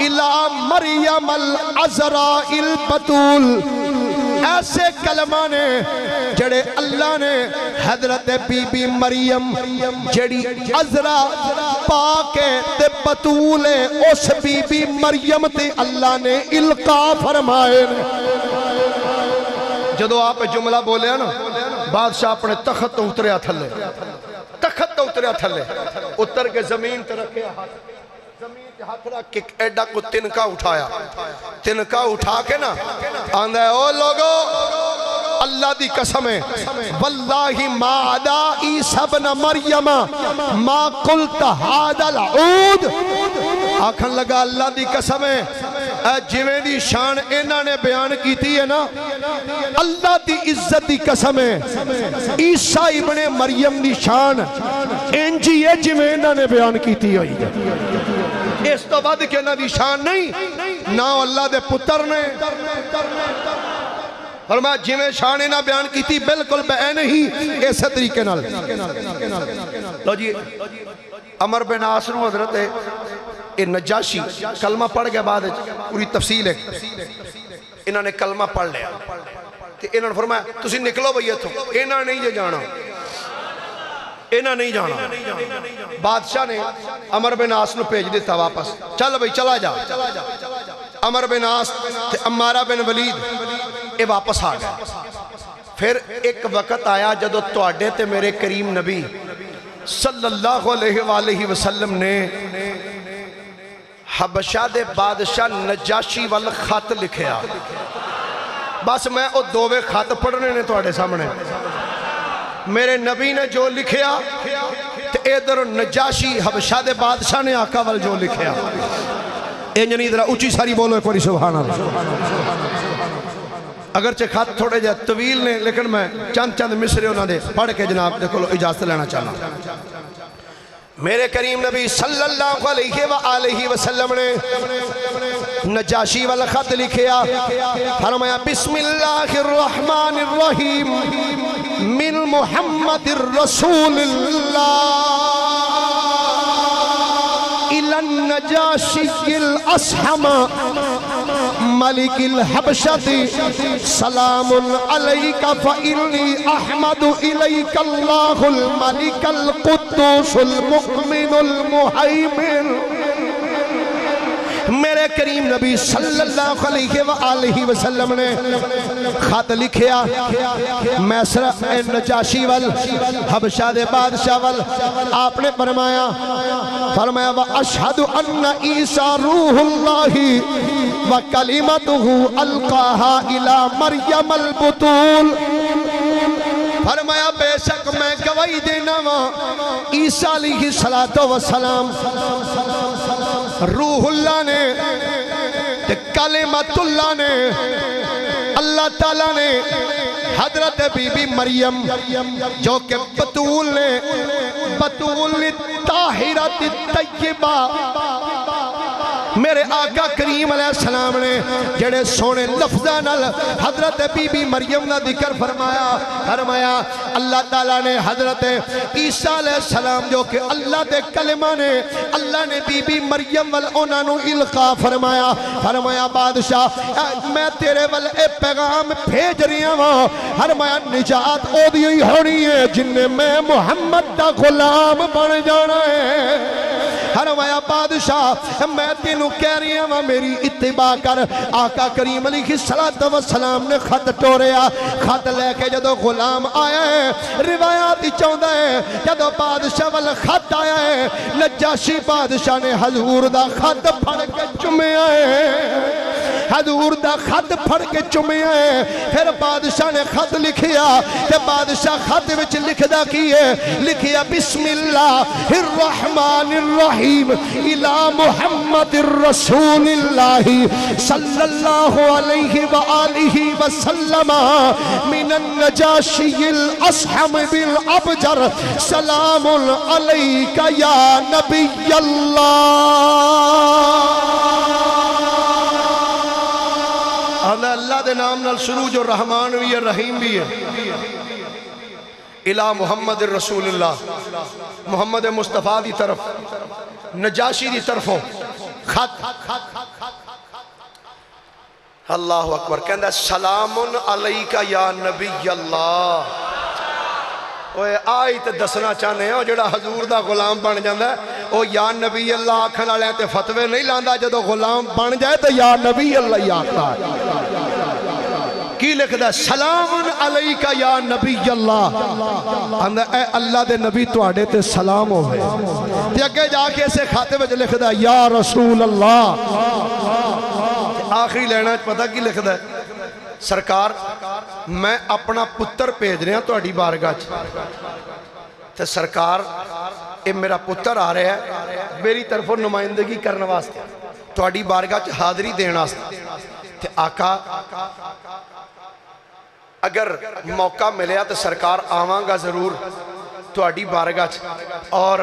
الی مریم العذراء البتول، ایسے کلمہ نے جڑے اللہ نے حضرت بی بی مریم جڑی عذرا پاک تے بتول اس بی بی مریم تے اللہ نے القا فرمائے۔ جدو آپ جملہ بولے نا، بادشاہ اپنے تخت تو اتریا تھلے، تخت تو اتریا تھلے، اتر کے زمین تے رکھے ہاتھ، زمین تے ہاتھ رکھ کے ایڈا کو تنکا اٹھایا، تنکا اٹھا کے نا آندہ ہے او لوگو اللہ دی قسم ہے، واللہ ما عدا عیسیٰ ابن مریم ما قلت هذا العود، آکھن لگا اللہ دی قسم ہے جویں دی شان انہاں نے بیان کیتی ہے نا، اللہ دی عزت دی قسم ہے عیسیٰ ابن مریم دی شان انجی ہے جویں انہاں نے بیان کیتی ہوئی ہے، اس تو بعد کہ انہاں دی شان نہیں، نہ اللہ دے پتر نے، فرمایا جویں شان انہاں بیان کیتی بالکل بین ہی اس طریقے نال۔ لو جی عمر بن عاص نو حضرت نجاشی کلمہ پڑھ گیا، بعد پوری تفصیل ہے، انہوں نے کلمہ پڑھ لیا، انہوں نے فرمایا تسی نکلو بھئی اتھوں، انہوں نے نہیں جانا، انہوں نہیں جانا۔ بادشاہ نے عمر بن عاص نو بھیج دیتا واپس، چل بھئی چلا جا۔ عمر بن عاص تے عمارہ بن ولید اے واپس آ گیا۔ پھر ایک وقت آیا جدو تواڈے تے میرے کریم نبی صلی اللہ علیہ وآلہ وسلم نے حبشہ دے بادشاہ نجاشی وال خط لکھیا، بس میں او دووے خط پڑھنے نے تواڈے سامنے، میرے نبی نے جو لکھیا تے ادھر نجاشی حبشہ دے بادشاہ نے آقا وال جو لکھیا، انجنی ادھر اونچی ساری بولو ایک باری سبحان اللہ۔ اگرچہ خط تھوڑے جا طویل نے لیکن میں چند مصرے انہوں نے پڑھ کے جناب دیکھو اجازت لینا چاہنا۔ میرے کریم نبی صلی اللہ علیہ وآلہ وسلم نے نجاشی والا خط لکھیا، فرمایا بسم اللہ الرحمن الرحیم من محمد الرسول اللہ إلى النجاشي الأسحم ملك الحبشة سلام عليك فإني أحمد إليك الله الملك القدوس المؤمن المهيمن۔ میرے کریم نبی صلی اللہ علیہ وآلہ وسلم نے خط لکھیا میسر نجاشی وال حبشہ دے بادشاہ وال، آپ نے فرمایا وَأَشْهَدُ أَنَّ عِيسَىٰ رُوحُ اللَّهِ وَكَلِمَتُهُ أَلْقَاهَا إِلَىٰ مَرْيَمَ الْبُتُولِ۔ فرمایا بے شک میں گواہی دینا ہوں عیسیٰ علیہ السلام روح اللہ نے کلمت اللہ نے اللہ تعالیٰ نے حضرت بی بی مریم جو کہ بطول نے بطول طاہرت طیبہ میرے آقا کریم علیہ السلام نے جڑے سونے لفظاں نال حضرت بی بی مریم دا ذکر فرمایا اللہ تعالیٰ نے حضرت عیسیٰ علیہ السلام جو کہ اللہ دے کلمہ نے اللہ نے بی بی مریم وال انہاں نو القا فرمایا بادشاہ میں تیرے وال اے پیغام بھیج رہا ہوں فرمایا نجات او دی ہونی ہے جن میں محمد دا غلام بن جانا ہے فرمایا بادشاہ میں تینوں کہہ رہی ہوں میری اتباع کر آقا کریم علیہ السلام نے خط ٹوریا خط لے کے جدو غلام آیا ہے روایات چاہتا ہے جدو بادشاہ والا خط آیا ہے نجاشی بادشاہ نے حضور دا خط پھڑ کے چومیا ہے حضور دا خط پھڑ کے چومیا ہے پھر بادشاہ نے خط لکھیا کہ بادشاہ خط وچ لکھدا کی ہے لکھیا بسم اللہ الرحمن الرحیم الى محمد الرسول اللہ صلی اللہ علیہ وآلہ وسلم من النجاشی الاسحم بالابجر سلام علیک یا نبی اللہ دے نام نال شروع جو رحمان بھی ہے رحیم بھی ہے الہ محمد الرسول اللہ محمد مصطفیٰ دی طرف نجاشی دی طرفوں خط اللہ اکبر کہندہ سلام علیکہ یا نبی اللہ آئی تے دسنا چاہنے ہیں جڑا حضور دا غلام بن جاندہ ہے او یا نبی اللہ آکھن والے تے فتوے نہیں لاندہ جدو غلام بن جائے تو یا نبی اللہ ہی آکھتا ہے کی لکھ دا سلام علیکہ یا نبی اللہ اے اللہ دے نبی تو آڑے تے سلام ہوئے تے اگے جا کے اسے کھاتے وچ لکھ دا یا رسول اللہ آخری لینا پتہ کی لکھ دا ہے سرکار میں اپنا پتر پیج رہا تو اڈی بارگاہ تے سرکار اے میرا پتر آ رہا ہے میری طرف نمائندگی کرنے واسطے تو اڈی بارگاہ حاضری دینا واسطے تے آقا اگر موقع ملیا تو سرکار آواں گا ضرور تو اڈی بارگاہ اور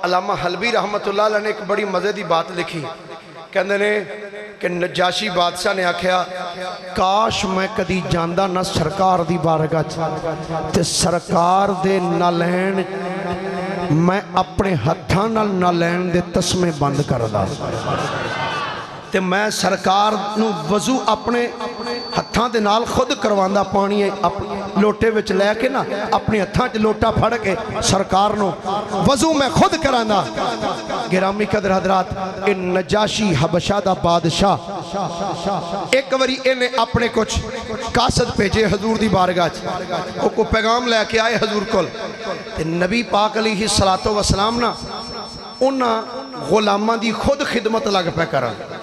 علامہ حلبی رحمت اللہ علیہ نے ایک بڑی مزے دی بات لکھی کہندے نے کہ نجاشی بادشاہ نے آکھیا کاش میں کدی جاندہ نہ سرکار دی بارگاہ تے سرکار دے نہ لین میں اپنے ہتھاں نہ لین دے تسمے بند کردہ تے میں سرکار نو وضو اپنے ہتھاں دے نال خود کرواندہ پانی لوٹے وچ لے کے نا اپنے ہتھاں چ لوٹا پھڑ کے سرکار نو وضو میں خود کراندہ گرامی قدر حضرات ان نجاشی حبشہ دا بادشاہ ایک وری انہیں اپنے کچھ قاصد بھیجے حضور دی بارگاہ کو پیغام لے کے آئے حضور کل تے نبی پاک علیہ السلام نا انہاں غلامہ دی خود خدمت لگ پہ کرن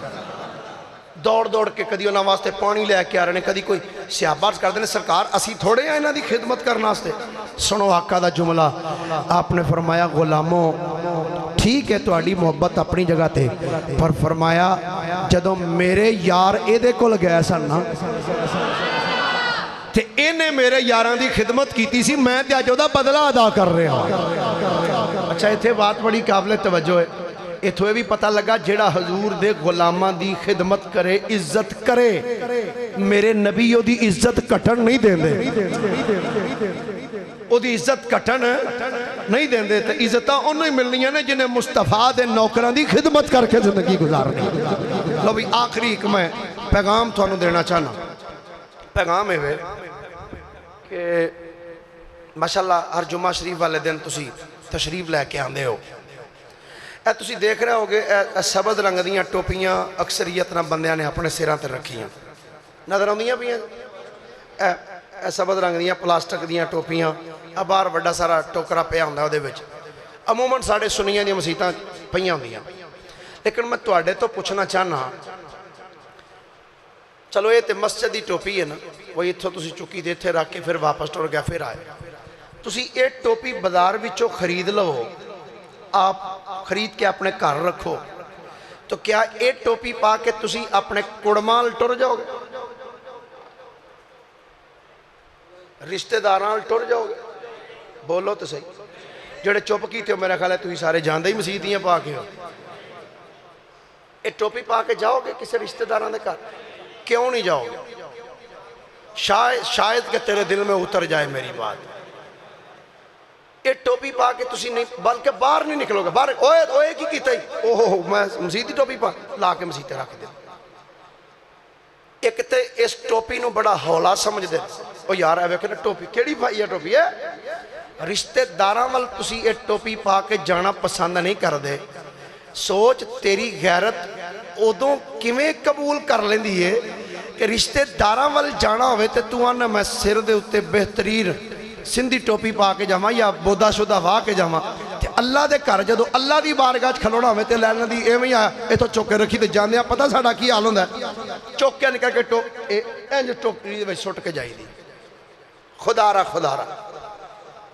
دوڑ کے کدی انہاں واسطے پانی لے کے آ رہے ہیں کدی کوئی سیابارز کر دینے سرکار اسی تھوڑے ہیں انہاں دی خدمت کرنا واسطے سنو آقا دا جملہ آپ نے فرمایا غلاموں ٹھیک ہے تو اڈی محبت اپنی جگہ تے پر فرمایا جدوں میرے یار اے دے کول گئے سن نا تے انہیں میرے یاران دی خدمت کیتی سی میں تے جو دا بدلہ ادا کر رہے ہوں اچھا ایتھے بات بڑی قابل توجہ ہے ایتھوے بھی پتہ لگا جیڑا حضور دے غلامہ دی خدمت کرے عزت کرے میرے نبی او دی عزت کٹن نہیں دیں دے او دی عزت کٹن نہیں دیں دے تو عزتہ انہوں ہی ملنی ہیں جنہیں مصطفیٰ دے نوکران دی خدمت کر کے زندگی گزارنی لو بھی آخری ایک میں پیغام تو انہوں دینا چاہنا پیغام ہے کہ ماشاءاللہ ہر جمعہ شریف والے دن تسی تشریف لے کے آندے ہو اے تسی دیکھ رہے ہوگے اے سبز رنگ دیاں ٹوپیاں اکثریت نہ بندیاں نے اپنے سیران تے رکھیاں نظر آندیاں بھی ہیں اے سبز رنگ دیاں پلاسٹک دیاں ٹوپیاں ابار بڑا سارا ٹوکرا پیا ہوندہ دے وچ عموماً ساڑھے سنیاں دیاں مسیطاں پہیاں ہوندیاں لیکن میں تواڈے تو پوچھنا چاہنا چلو یہ تے مسجد دی ٹوپی ہے نا وہ اتھو تسی چکی دے تھے رکھ کے پھر واپس ٹور گیا پھر آئے تسی ایک ٹوپی بازار وچوں خرید لو آپ خرید کے اپنے گھر رکھو تو کیا ایک ٹوپی پا کے تسی اپنے کڑمال ٹر جاؤ گے رشتہ داران ٹر جاؤ گے بولو تو صحیح جڑے چپ کی تھے میرا خیال ہے تسی سارے جاندے ہی مسیح دیاں پا کے ہو یہ ٹوپی پا کے جاؤ گے کسی رشتہ داراں دے گھر؟ کیوں نہیں جاؤ گے؟ شاید کہ تیرے دل میں اتر جائے میری بات. یہ ٹوپی پا کے تسی نہیں، بلکہ باہر نہیں نکلو گے. باہر اوئے کی کیتا ہی اوہ میں مسجد دی ٹوپی پا لا کے مسجد تے رکھ دے. ایک تے اس ٹوپی نو بڑا ہولا سمجھ دے. او یار اے ویکھو نا ٹوپی کیڑی پائی ہے ٹوپی ہے. رشتے داراں ول تسی یہ ٹوپی پا کے جانا پسند نہیں کر دے. سوچ تیری غیرت ادوں کیویں قبول کر لیندی ہے کہ رشتے داراں ول جانا ہوئے تے تو آنا میں سر دے اتے بہترین سندھی ٹوپی پا کے جاواں یا بودا شدہ وا کے جاواں. تے اللہ دے گھر جدو اللہ دی بارگاہ کھلونا ہوئے تے لینا دی ایویں آ ایتھوں چوک کے رکھی تے جاندے پتہ ساڈا کی حال ہوندا ہے. چوک کے نکل کے انج ٹوکری دے وچ سٹ کے جائی دی. خدا را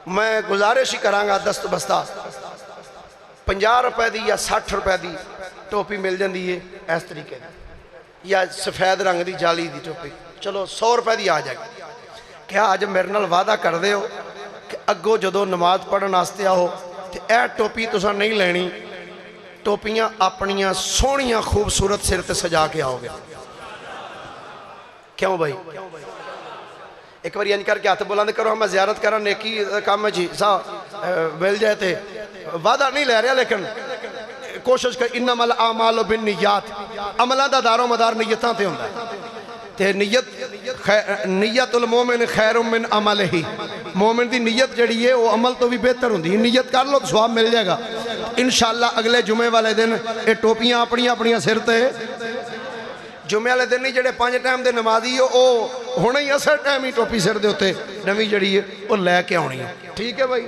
میں گزارش ہی کراں گا دست بستہ 50 روپے دی یا 60 روپے دی ٹوپی مل جاندی ہے اس طریقے دی، یا سفید رنگ دی جالی دی ٹوپی چلو 100 روپے دی آ جائے گی. کیا آج میرے نال وعدہ کر دے ہو کہ اگوں جدو نماز پڑھن واسطے آؤ تے اے ٹوپی تساں نہیں لینی، ٹوپیاں اپنیاں سونیاں خوبصورت سر تے سجا کے آؤ گے؟ کیوں بھائی؟ ایک بار انج کر کے ہاتھ بلند کرو میں زیارت کرا نیکی کام جی سا مل جائے تے وعدہ نہیں لے رہا لیکن کوشش کر. انما الاعمال بالنیات، عملاں دا دار و مدار نیتاں تے ہوندا ہے. تے نیت المومن خیر من عملہ، مومن دی نیت جڑی ہے وہ عمل تو بھی بہتر ہوندی ہے. نیت کر لو تو ثواب مل جائے گا انشاءاللہ. اگلے جمعے والے دن یہ ٹوپیاں اپنیاں سر تے جمعے والے دن نہیں جڑے 5 ٹائم دے نمازی او ہونے ہی اثر ٹائم ہی ٹوپی سر دے ہوتے نویں جڑی ہے وہ لے کے آنی ہے. ٹھیک ہے بھائی؟